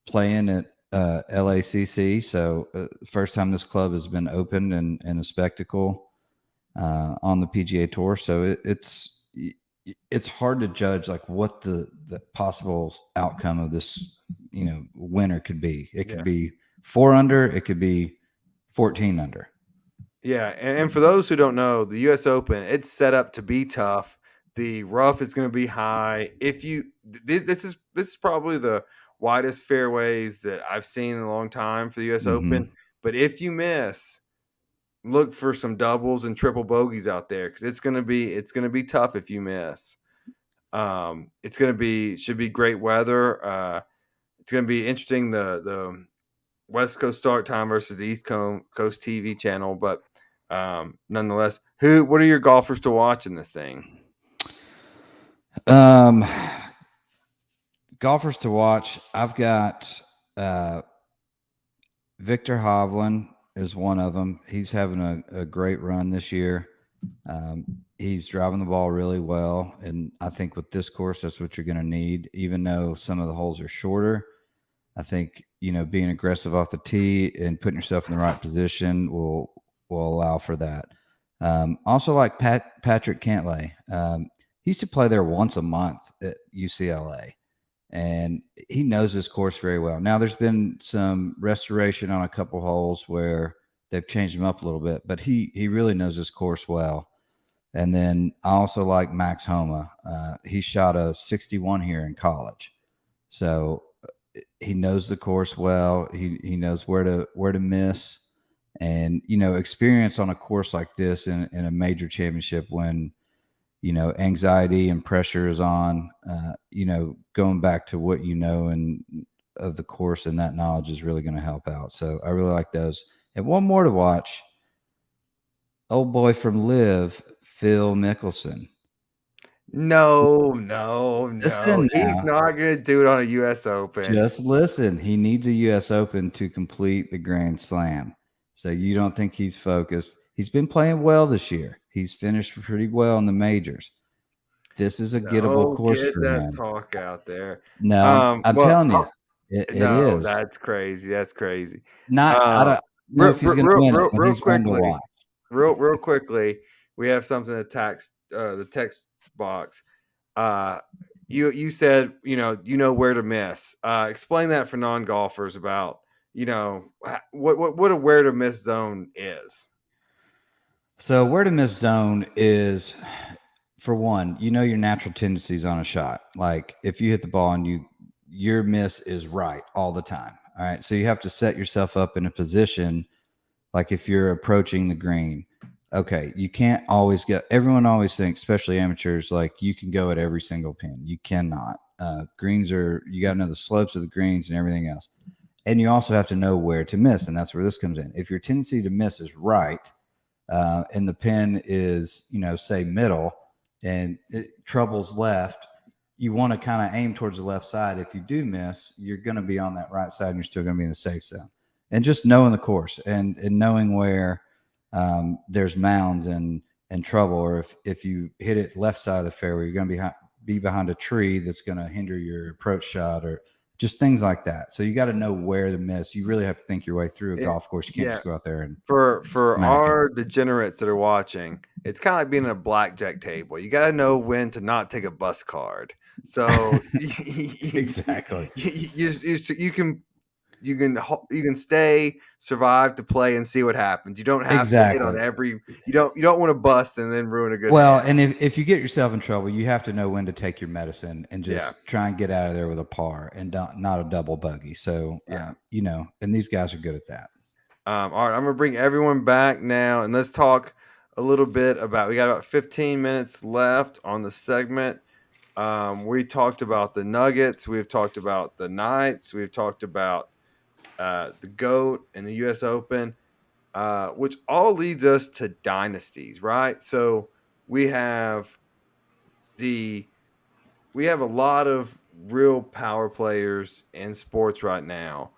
Speaker 3: playing at LACC. So first time this club has been opened and a spectacle on the PGA Tour. So it's hard to judge like what the possible outcome of this, winner could be. It could be 4 under, it could be 14 under.
Speaker 2: Yeah. And for those who don't know, the US Open, it's set up to be tough. The rough is going to be high. This is probably the widest fairways that I've seen in a long time for the US Open. But if you miss, look for some doubles and triple bogeys out there, because it's gonna be tough if you miss. Should be great weather. It's gonna be interesting, the West Coast start time versus the East Coast TV channel, but nonetheless, what are your golfers to watch in this thing?
Speaker 3: Golfers to watch. I've got Victor Hovland is one of them. He's having a great run this year. He's driving the ball really well, and I think with this course, that's what you're going to need. Even though some of the holes are shorter, I think being aggressive off the tee and putting yourself in the right position will allow for that. Also, like Patrick Cantlay, he used to play there once a month at UCLA. And he knows this course very well. Now, there's been some restoration on a couple holes where they've changed him up a little bit, but he really knows this course well. And then I also like Max Homa. He shot a 61 here in college. So he knows the course well. He knows where to miss. And, experience on a course like this in a major championship when anxiety and pressure is on, going back to what and of the course, and that knowledge is really going to help out. So I really like those. And one more to watch, old boy from Live, Phil Mickelson.
Speaker 2: No.
Speaker 3: Listen,
Speaker 2: he's not going to do it on a U.S. Open.
Speaker 3: Just listen. He needs a U.S. Open to complete the Grand Slam. So you don't think he's focused. He's been playing well this year. He's finished pretty well in the majors. This is a gettable course for him.
Speaker 2: Get that talk out there.
Speaker 3: No, I'm telling you, it is.
Speaker 2: That's crazy. That's crazy.
Speaker 3: I don't know if he's going to win it, but he's fun to watch.
Speaker 2: Real quickly, we have something in the text box. You said where to miss. Explain that for non-golfers about what a where to miss zone is.
Speaker 3: So where to miss zone is, for one, your natural tendencies on a shot. Like if you hit the ball and your miss is right all the time. All right. So you have to set yourself up in a position, like if you're approaching the green. Okay, you can't always everyone always thinks, especially amateurs, like you can go at every single pin. You cannot. You got to know the slopes of the greens and everything else. And you also have to know where to miss. And that's where this comes in. If your tendency to miss is right, and the pin is, say middle and it troubles left, you want to kind of aim towards the left side. If you do miss, you're going to be on that right side and you're still going to be in the safe zone. And just knowing the course and knowing where there's mounds and trouble, or if you hit it left side of the fairway, you're going to be behind a tree that's going to hinder your approach shot, or just things like that. So you got to know where to miss. You really have to think your way through a golf course. You can't just go out there and
Speaker 2: for our degenerates that are watching, it's kind of like being at a blackjack table. You got to know when to not take a bus card. So
Speaker 3: exactly,
Speaker 2: you can you can stay, survive to play, and see what happens. You don't have to hit on every. You don't want to bust and then ruin a good.
Speaker 3: Well,
Speaker 2: hand.
Speaker 3: and if you get yourself in trouble, you have to know when to take your medicine and just try and get out of there with a par and not a double bogey. So and these guys are good at that.
Speaker 2: All right, I'm gonna bring everyone back now, and let's talk a little bit about. We got about 15 minutes left on the segment. We talked about the Nuggets. We've talked about the Knights. We've talked about the GOAT and the U.S. Open, which all leads us to dynasties, right? So we have a lot of real power players in sports right now.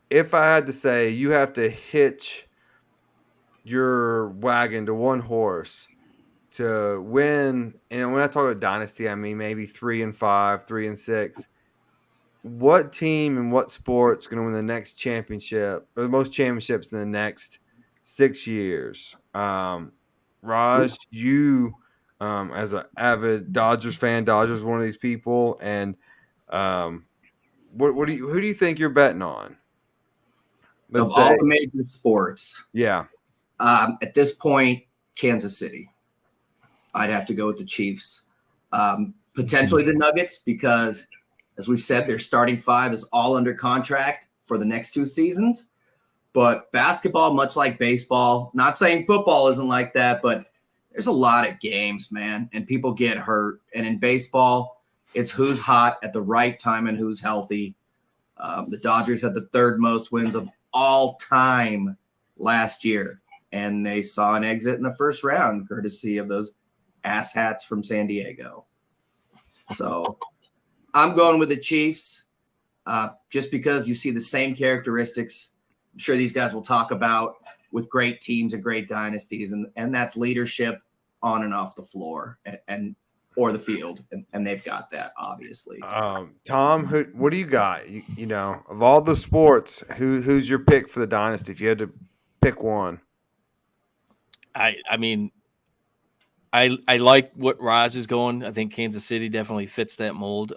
Speaker 2: If I had to say, you have to hitch your wagon to one horse to win, and when I talk about dynasty, I mean maybe 3-5, 3-6. What team and what sport's going to win the next championship or the most championships in the next 6 years? Raj, you as an avid Dodgers fan, Dodgers one of these people, and who do you think you're betting on?
Speaker 4: Of all the major sports, at this point, Kansas City. I'd have to go with the Chiefs. Potentially the Nuggets, because, as we've said, their starting five is all under contract for the next 2 seasons. But basketball, much like baseball, not saying football isn't like that, but there's a lot of games, man, and people get hurt. And in baseball, it's who's hot at the right time and who's healthy. The Dodgers had the 3rd most wins of all time last year, and they saw an exit in the first round courtesy of those asshats from San Diego. So I'm going with the Chiefs just because you see the same characteristics I'm sure these guys will talk about with great teams and great dynasties, and that's leadership on and off the floor or the field, and they've got that, obviously.
Speaker 2: Tom, what do you got? You know, of all the sports, who's your pick for the dynasty if you had to pick one?
Speaker 1: I mean, I like what Raj is going. I think Kansas City definitely fits that mold.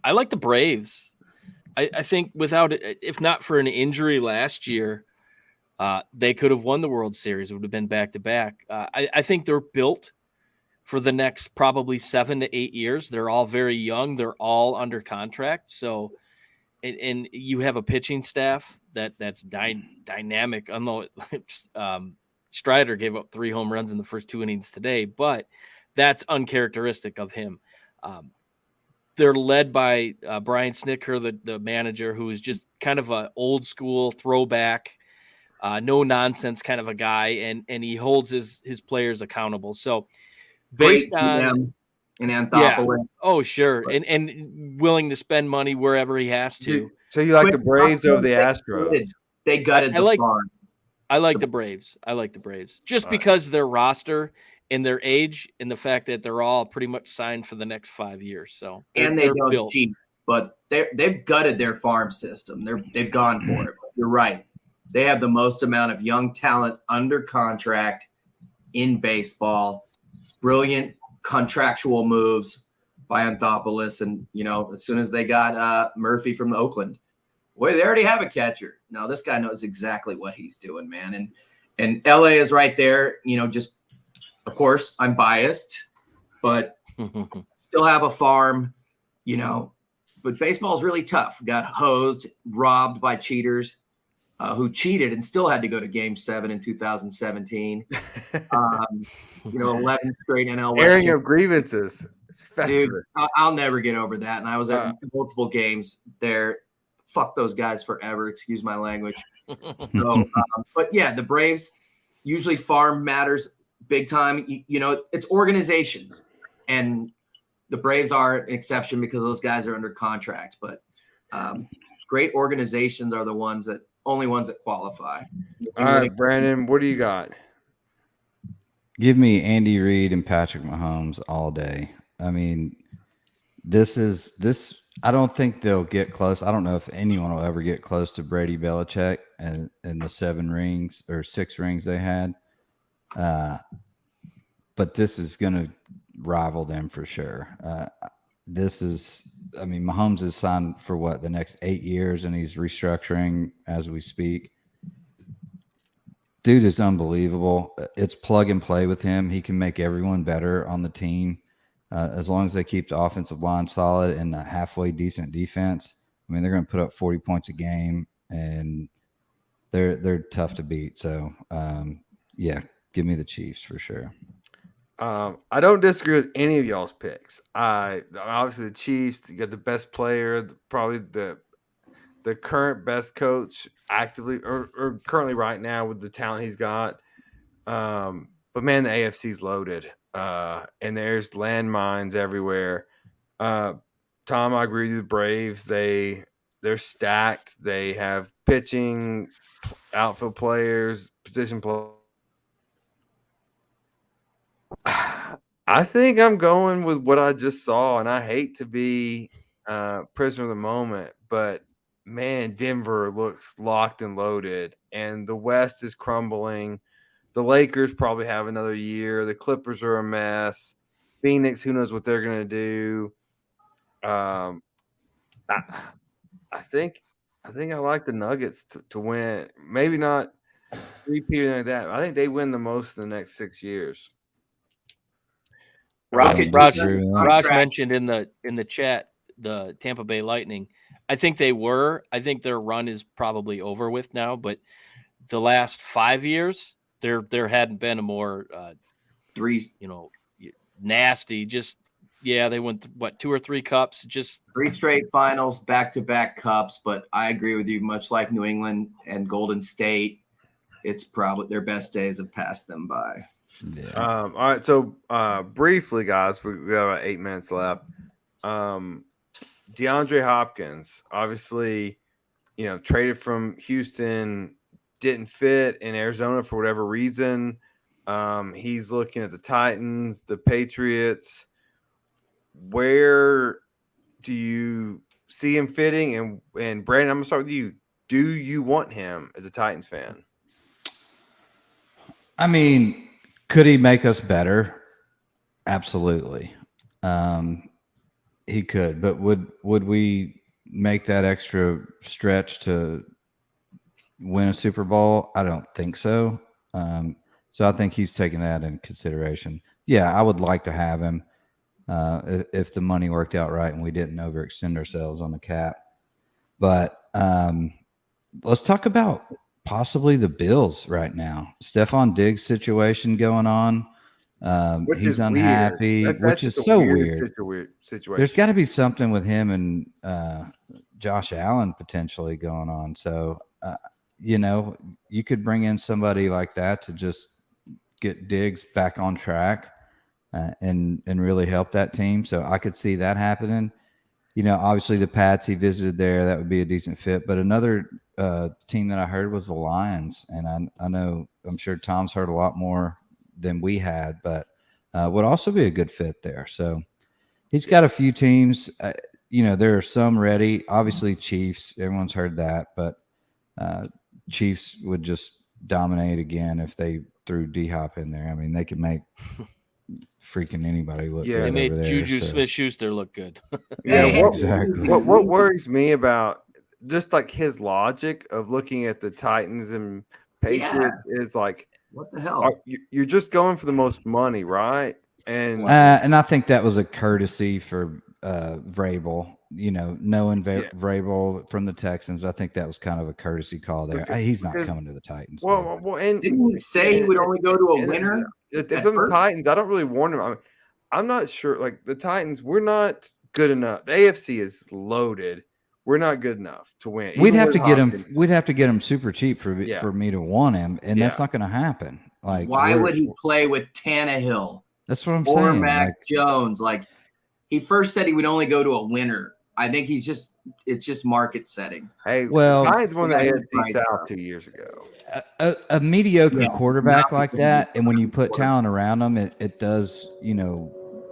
Speaker 1: I like the Braves. I think without it, if not for an injury last year, they could have won the World Series. It would have been back-to-back. I think they're built for the next probably 7 to 8 years. They're all very young. They're all under contract. So, and you have a pitching staff that's dynamic. I know Strider gave up 3 home runs in the first 2 innings today, but that's uncharacteristic of him. They're led by Brian Snitker, the manager, who is just kind of an old school throwback, no nonsense kind of a guy, and he holds his players accountable. So based on
Speaker 4: in Anthopoulos.
Speaker 1: Yeah. Oh, sure. And willing to spend money wherever he has to.
Speaker 2: So you like the Braves over the Astros?
Speaker 4: They gutted the farm.
Speaker 1: I like the Braves. Just because their roster and their age and the fact that they're all pretty much signed for the next 5 years. So
Speaker 4: they don't cheat, but they've gutted their farm system. They've gone for it. You're right. They have the most amount of young talent under contract in baseball. Brilliant contractual moves by Anthopoulos, and as soon as they got Murphy from Oakland, boy, they already have a catcher. No, this guy knows exactly what he's doing, man. And LA is right there. Just of course I'm biased, but still have a farm. But baseball is really tough. Got hosed, robbed by cheaters. Who cheated and still had to go to Game 7 in 2017. 11 straight NL West.
Speaker 2: Airing of grievances. It's festive.
Speaker 4: Dude, I'll never get over that. And I was at multiple games there. Fuck those guys forever. Excuse my language. So, but yeah, the Braves, usually farm matters big time. It's organizations. And the Braves are an exception because those guys are under contract. But great organizations are the only ones that qualify.
Speaker 2: All right, Brandon, what do you got?
Speaker 3: Give me Andy Reid and Patrick Mahomes all day. I mean, this. I don't think they'll get close. I don't know if anyone will ever get close to Brady Belichick and the 7 rings or 6 rings they had. But this is going to rival them for sure. This is I mean, Mahomes is signed for what, the next 8 years, and he's restructuring as we speak. Dude is unbelievable. It's plug and play with him. He can make everyone better on the team as long as they keep the offensive line solid and a halfway decent defense. I mean, they're going to put up 40 points a game, and they're tough to beat. So, yeah, give me the Chiefs for sure.
Speaker 2: I don't disagree with any of y'all's picks. Obviously the Chiefs, you got the best player, probably the current best coach actively or currently right now with the talent he's got. But man, the AFC's loaded. And there's landmines everywhere. Tom, I agree with you. The Braves, they're stacked. They have pitching, outfield players, position players. I think I'm going with what I just saw, and I hate to be prisoner of the moment, but man, Denver looks locked and loaded, and the West is crumbling. The Lakers probably have another year. The Clippers are a mess. Phoenix, who knows what they're going to do. I think I like the Nuggets to win. Maybe not repeating like that. I think they win the most in the next 6 years.
Speaker 1: Raj mentioned in the chat the Tampa Bay Lightning. I think they were. I think their run is probably over with now. But the last 5 years, there hadn't been a more nasty. Just they went 2 or 3 cups. Just
Speaker 4: 3 straight finals, back-to-back cups. But I agree with you. Much like New England and Golden State, it's probably their best days have passed them by.
Speaker 3: Yeah.
Speaker 2: All right. So briefly, guys, we got about 8 minutes left. DeAndre Hopkins, obviously, traded from Houston, didn't fit in Arizona for whatever reason. He's looking at the Titans, the Patriots. Where do you see him fitting? And Brandon, I'm gonna start with you. Do you want him as a Titans fan?
Speaker 3: I mean, could he make us better? Absolutely. He could, but would we make that extra stretch to win a Super Bowl? I don't think so. So I think he's taking that into consideration. Yeah, I would like to have him if the money worked out right and we didn't overextend ourselves on the cap. But let's talk about possibly the Bills right now. Stephon Diggs situation going on. He's unhappy, which is so weird.
Speaker 2: Situation.
Speaker 3: There's got to be something with him and Josh Allen potentially going on. So, you could bring in somebody like that to just get Diggs back on track and really help that team. So I could see that happening. Obviously the Pats, he visited there. That would be a decent fit. But another team that I heard was the Lions. And I'm sure Tom's heard a lot more than we had, but would also be a good fit there. So he's got a few teams. There are some ready. Obviously Chiefs, everyone's heard that. But Chiefs would just dominate again if they threw D-Hop in there. I mean, they could make freaking anybody look good.
Speaker 1: They made
Speaker 3: over there,
Speaker 1: Juju Smith-Schuster look good.
Speaker 3: Exactly.
Speaker 2: What worries me about just like his logic of looking at the Titans and Patriots is like,
Speaker 4: what the hell?
Speaker 2: You're just going for the most money, right? And
Speaker 3: I think that was a courtesy for Vrabel. Knowing Vrabel from the Texans, I think that was kind of a courtesy call there. He's not coming to the Titans.
Speaker 2: And
Speaker 4: didn't he say he would only go to a winner?
Speaker 2: If I'm the Titans, I don't really want him. I'm not sure. Like the Titans, we're not good enough. The AFC is loaded. We're not good enough to win.
Speaker 3: We'd have to get him. We'd have to get him super cheap for me to want him, and that's not going to happen. Like,
Speaker 4: why would he play with Tannehill?
Speaker 3: That's what I'm
Speaker 4: or
Speaker 3: saying.
Speaker 4: Mac Jones. Like, he first said he would only go to a winner. I think it's just market setting.
Speaker 2: Hey,
Speaker 3: well,
Speaker 2: Titans won the AFC South 2 years ago.
Speaker 3: A mediocre quarterback like that, and when you put talent around them, it does,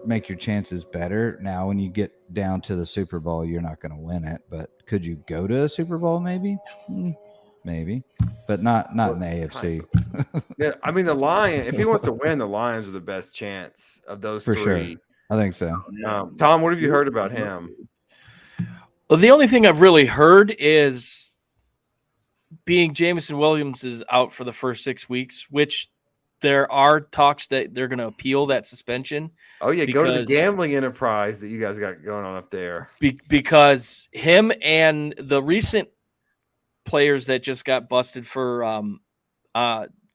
Speaker 3: make your chances better. Now, when you get down to the Super Bowl, you're not going to win it. But could you go to a Super Bowl? Maybe, but not in the AFC.
Speaker 2: Yeah, I mean the Lions. If he wants to win, the Lions are the best chance of those
Speaker 3: for
Speaker 2: three.
Speaker 3: Sure. I think so.
Speaker 2: Tom, what have you heard about him?
Speaker 1: Well, the only thing I've really heard is being Jameson Williams is out for the first 6 weeks, which there are talks that they're going to appeal that suspension.
Speaker 2: Oh, yeah, go to the gambling enterprise that you guys got going on up there.
Speaker 1: Because him and the recent players that just got busted for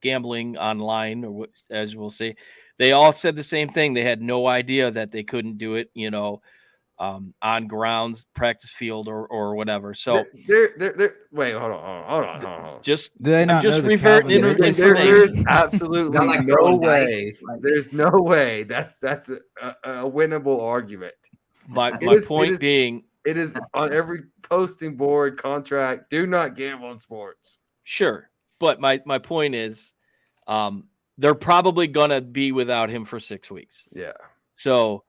Speaker 1: gambling online, or as we'll say, they all said the same thing. They had no idea that they couldn't do it, on grounds, practice field, or whatever. So
Speaker 2: they're wait, hold on.
Speaker 1: Just
Speaker 3: Do they not
Speaker 1: just
Speaker 3: know the
Speaker 1: revert
Speaker 3: Calvin Davis?
Speaker 2: There's absolutely
Speaker 4: Not like
Speaker 2: no
Speaker 4: throwing
Speaker 2: way.
Speaker 4: dice.
Speaker 2: There's no way. That's a winnable argument.
Speaker 1: my
Speaker 2: It
Speaker 1: point
Speaker 2: is-
Speaker 1: being,
Speaker 2: It is on every posting board contract. Do not gamble in sports.
Speaker 1: sure, but my point is, they're probably gonna be without him for 6 weeks.
Speaker 2: Yeah.
Speaker 1: So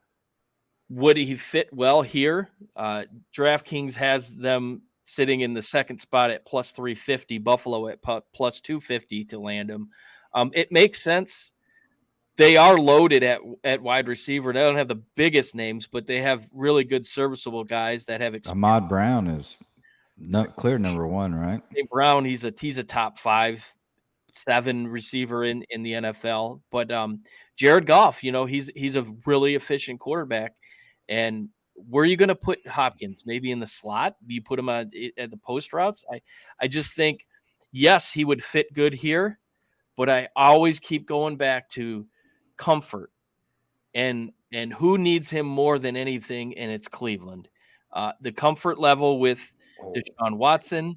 Speaker 1: would he fit well here? DraftKings has them sitting in the second spot at plus 350, Buffalo at plus 250 to land him. It makes sense. They are loaded at wide receiver. They don't have the biggest names, but they have really good serviceable guys that have experience.
Speaker 3: Ahmad Brown is clear number one, right?
Speaker 1: Brown, he's a top 5-7 receiver in the NFL. But Jared Goff, he's a really efficient quarterback. And where are you going to put Hopkins? Maybe in the slot? Do you put him at the post routes? I just think, yes, he would fit good here, but I always keep going back to comfort and who needs him more than anything, and it's Cleveland. The comfort level with Deshaun Watson,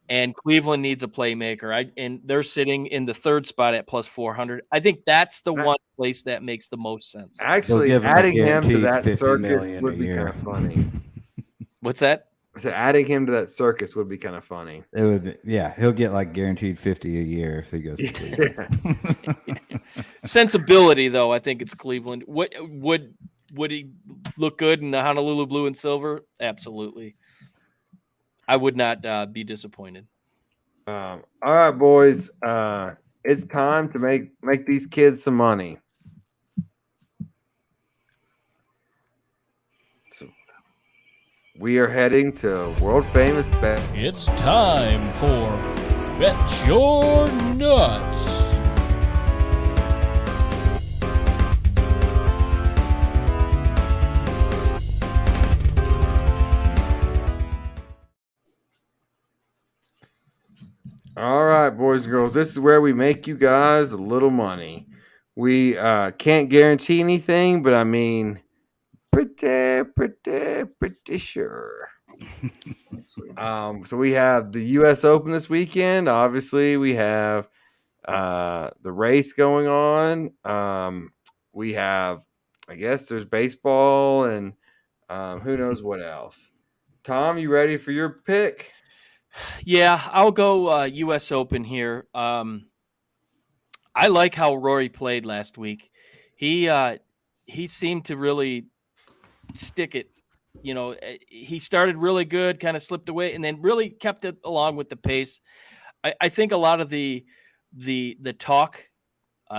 Speaker 1: and Cleveland needs a playmaker. And they're sitting in the third spot at plus 400. I think that's the one place that makes the most sense.
Speaker 2: Actually,
Speaker 3: They'll give him a
Speaker 2: adding him to
Speaker 3: guaranteed
Speaker 2: that
Speaker 3: $50
Speaker 2: circus
Speaker 3: million
Speaker 2: would
Speaker 3: a
Speaker 2: be kind
Speaker 3: year.
Speaker 2: of funny.
Speaker 1: What's that?
Speaker 2: So adding him to that circus would be kind of funny.
Speaker 3: It would, yeah. He'll get like guaranteed 50 a year if he goes to Cleveland.
Speaker 1: Sensibility, though, I think it's Cleveland. Would he look good in the Honolulu blue and silver? Absolutely. I would not be disappointed.
Speaker 2: All right, boys. It's time to make these kids some money. So we are heading to world famous bet.
Speaker 1: It's time for Bet Your Nuts.
Speaker 2: All right, boys and girls, this is where we make you guys a little money. We can't guarantee anything, but I mean, pretty sure. So we have the U.S. Open this weekend. Obviously, we have the race going on. We have, I guess, there's baseball and who knows what else. Tom, you ready for your pick?
Speaker 1: Yeah, I'll go U.S. Open here. I like how Rory played last week. He seemed to really stick it. He started really good, kind of slipped away, and then really kept it along with the pace. I think a lot of the talk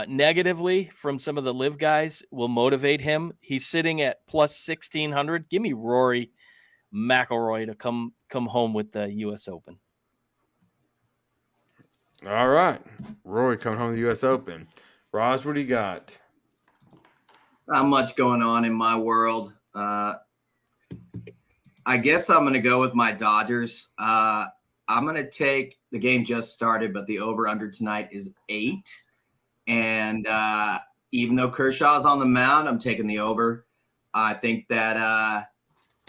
Speaker 1: negatively from some of the live guys will motivate him. He's sitting at plus 1,600. Give me Rory McIlroy to come home with the U.S. Open.
Speaker 2: All right. Rory coming home to the U.S. Open. Roz, what do you got?
Speaker 4: Not much going on in my world. I guess I'm going to go with my Dodgers. I'm going to take the game just started, but the over-under tonight is 8. And even though Kershaw's on the mound, I'm taking the over. I think that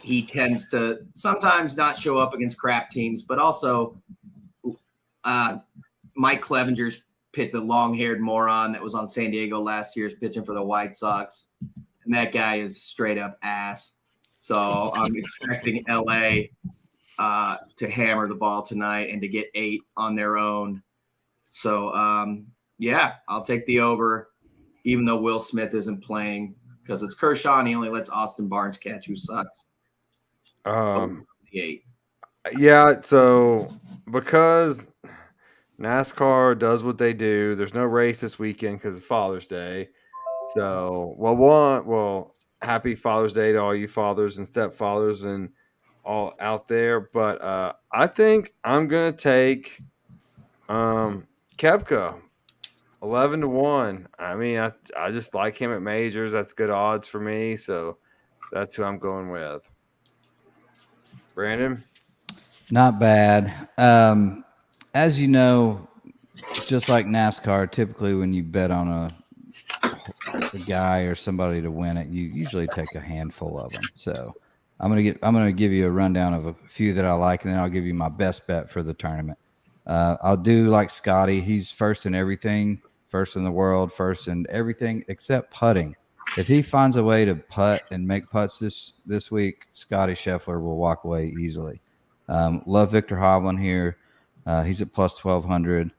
Speaker 4: he tends to sometimes not show up against crap teams, but also Mike Clevenger's picked the long-haired moron that was on San Diego last year, is pitching for the White Sox. And that guy is straight up ass. So I'm expecting LA to hammer the ball tonight and to get 8 on their own. So, yeah, I'll take the over, even though Will Smith isn't playing because it's Kershaw and he only lets Austin Barnes catch, who sucks. 8.
Speaker 2: Yeah, so because NASCAR does what they do, there's no race this weekend because of Father's Day. So, happy Father's Day to all you fathers and stepfathers and all out there. But I think I'm gonna take Koepka 11-1. I mean, I just like him at majors. That's good odds for me. So that's who I'm going with. Brandon?
Speaker 3: Not bad. As you know, just like NASCAR, typically when you bet on a guy or somebody to win it, you usually take a handful of them. So I'm gonna give you a rundown of a few that I like, and then I'll give you my best bet for the tournament. I'll do like Scotty. He's first in everything, first in the world, first in everything except putting. If he finds a way to putt and make putts this week, Scotty Scheffler will walk away easily. Love Victor Hovland here. He's at plus 1,200.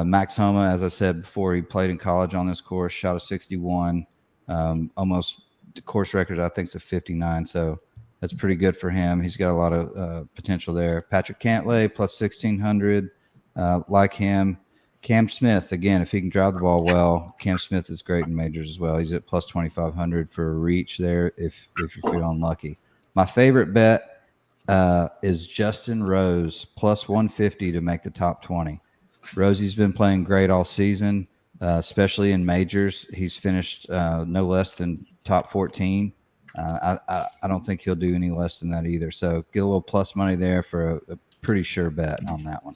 Speaker 3: Max Homa, as I said before, he played in college on this course, shot a 61. Almost the course record, I think, is a 59. So that's pretty good for him. He's got a lot of potential there. Patrick Cantlay, plus 1,600. Like him. Cam Smith, again, if he can drive the ball well, Cam Smith is great in majors as well. He's at plus 2,500 for a reach there if you're feeling lucky. My favorite bet is Justin Rose, plus 150 to make the top 20. Rosie's been playing great all season, especially in majors. He's finished no less than top 14. I don't think he'll do any less than that either. So get a little plus money there for a pretty sure bet on that one.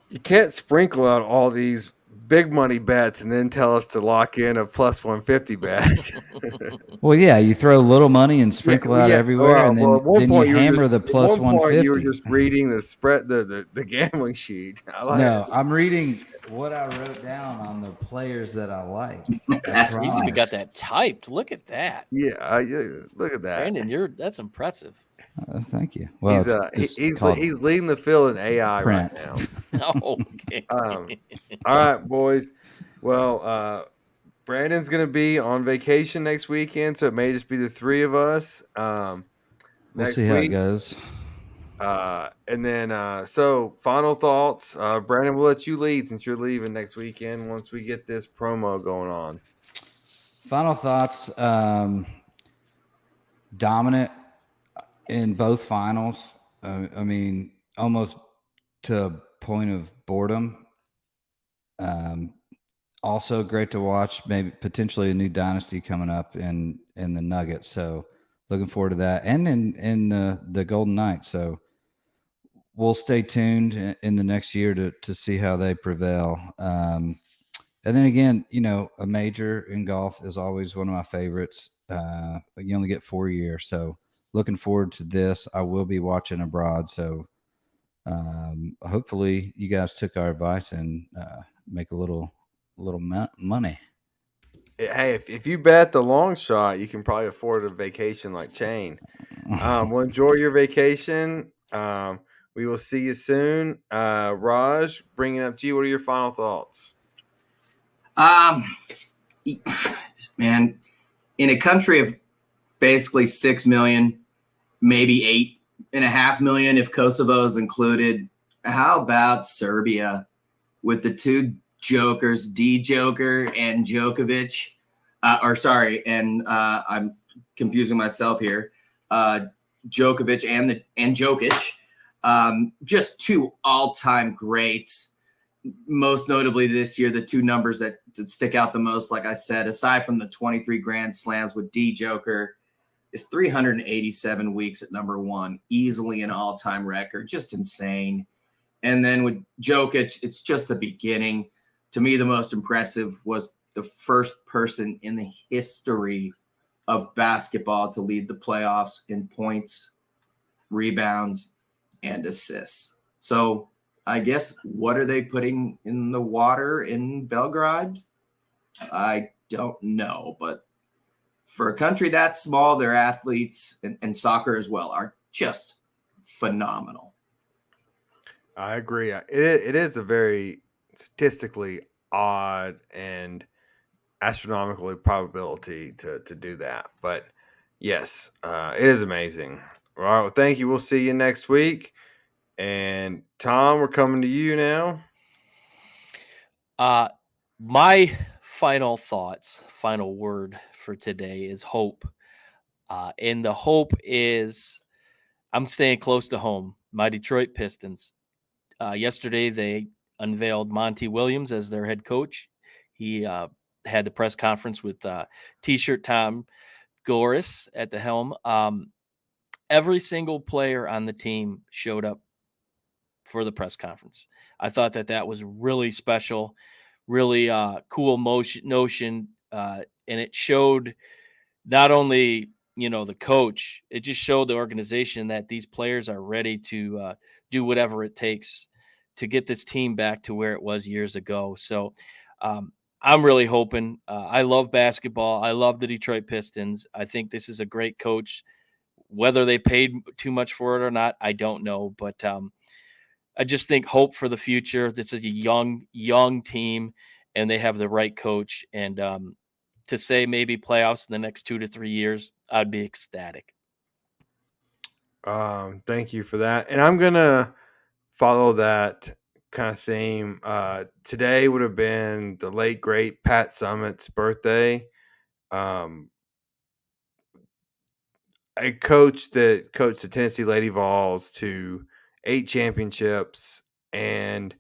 Speaker 2: You can't sprinkle out all these big money bets and then tell us to lock in a plus 150 bet.
Speaker 3: Well, yeah, you throw little money and sprinkle out everywhere, and then you hammer the plus 150.
Speaker 2: You were just reading the spread, the gambling sheet.
Speaker 3: I'm reading what I wrote down on the players that I like.
Speaker 1: He's even got that typed. Look at that.
Speaker 2: Yeah, look at that.
Speaker 1: Brandon, that's impressive.
Speaker 3: Thank you. Well,
Speaker 2: he's leading the field in AI
Speaker 3: print.
Speaker 2: right now.
Speaker 1: Okay.
Speaker 2: All right, boys. Well, Brandon's going to be on vacation next weekend, so it may just be the three of us.
Speaker 3: We'll see how it goes.
Speaker 2: And then, so final thoughts. Brandon, we'll let you lead since you're leaving next weekend once we get this promo going on.
Speaker 3: Final thoughts. Dominant in both finals. I mean, almost to a point of boredom. Also great to watch. Maybe potentially a new dynasty coming up in the Nuggets. So looking forward to that, and in the Golden Knights. So we'll stay tuned in the next year to see how they prevail. And then again, a major in golf is always one of my favorites. You only get 4 years, so looking forward to this. I will be watching abroad, so hopefully you guys took our advice and make a little money.
Speaker 2: Hey, if you bet the long shot, you can probably afford a vacation like Chain. Well, enjoy your vacation. We will see you soon. Raj, bringing up to you. What are your final thoughts?
Speaker 4: Man, in a country of basically 6 million, maybe 8.5 million if Kosovo is included, how about Serbia with the two jokers, D Joker and Djokovic? I'm confusing myself here. Djokovic and Jokic, just two all-time greats. Most notably this year, the two numbers that stick out the most, like I said, aside from the 23 Grand Slams with D Joker, is 387 weeks at number one, easily an all-time record, just insane. And then with Jokic, it's just the beginning. To me, the most impressive was the first person in the history of basketball to lead the playoffs in points, rebounds, and assists. So I guess, what are they putting in the water in Belgrade? I don't know, but for a country that small, their athletes and soccer as well are just phenomenal.
Speaker 2: I agree. It is a very statistically odd and astronomical probability to do that. But yes, it is amazing. All right. Well, thank you. We'll see you next week. And Tom, we're coming to you now.
Speaker 1: My final thoughts, final word for today is hope. And the hope is I'm staying close to home. My Detroit Pistons. Yesterday, they unveiled Monty Williams as their head coach. He had the press conference with T-shirt Tom Goris at the helm. Every single player on the team showed up for the press conference. I thought that was really special, really cool notion, and it showed not only the coach, it just showed the organization that these players are ready to do whatever it takes to get this team back to where it was years ago. So I'm really hoping. I love basketball. I love the Detroit Pistons. I think this is a great coach. Whether they paid too much for it or not, I don't know. But I just think hope for the future. This is a young team, and they have the right coach. And to say maybe playoffs in the next 2 to 3 years, I'd be ecstatic.
Speaker 2: Thank you for that. And I'm going to follow that kind of theme. Today would have been the late, great Pat Summitt's birthday. A coach that coached the Tennessee Lady Vols to 8 championships and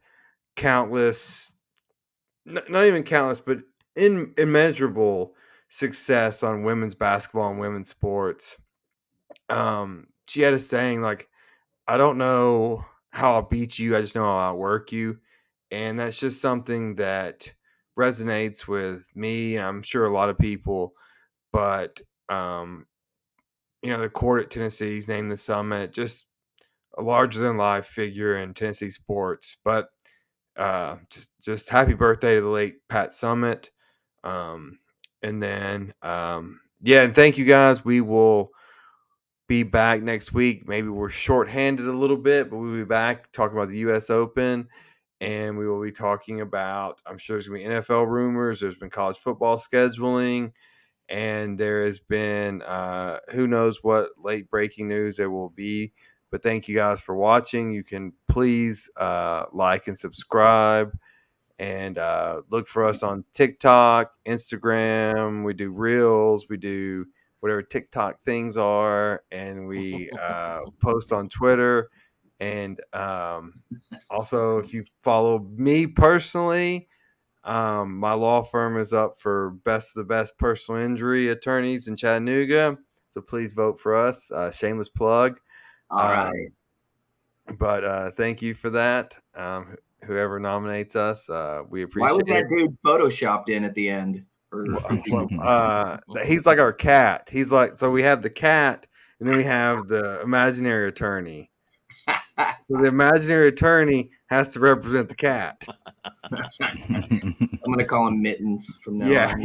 Speaker 2: countless, not even countless, but immeasurable success on women's basketball and women's sports. She had a saying like, I don't know how I'll beat you, I just know how I'll outwork you. And that's just something that resonates with me, and I'm sure a lot of people. But the court at Tennessee's named the Summit, just a larger than life figure in Tennessee sports. But just happy birthday to the late Pat Summitt. And then and thank you guys. We will be back next week. Maybe we're shorthanded a little bit, but we'll be back talking about the U.S. Open, and we will be talking about, I'm sure there's going to be NFL rumors. There's been college football scheduling, and there has been who knows what late breaking news there will be. But thank you guys for watching. You can please like and subscribe, and look for us on TikTok, Instagram. We do Reels. We do whatever TikTok things are, and we post on Twitter. And also, if you follow me personally, my law firm is up for best of the best personal injury attorneys in Chattanooga. So please vote for us. Shameless plug.
Speaker 4: All right.
Speaker 2: But thank you for that. Whoever nominates us, we appreciate it.
Speaker 4: Why was that dude photoshopped in at the end?
Speaker 2: He's like our cat. He's like, so we have the cat, and then we have the imaginary attorney. So the imaginary attorney has to represent the cat.
Speaker 4: I'm going to call him Mittens from now on.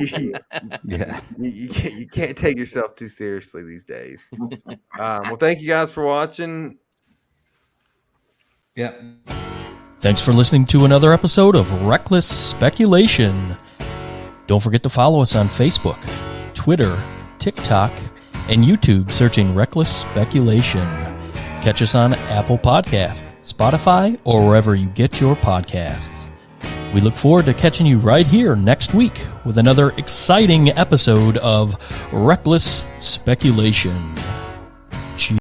Speaker 2: Yeah. You can't take yourself too seriously these days. Well, thank you guys for watching.
Speaker 3: Yep.
Speaker 1: Thanks for listening to another episode of Reckless Speculation. Don't forget to follow us on Facebook, Twitter, TikTok, and YouTube searching Reckless Speculation. Catch us on Apple Podcasts, Spotify, or wherever you get your podcasts. We look forward to catching you right here next week with another exciting episode of Reckless Speculation.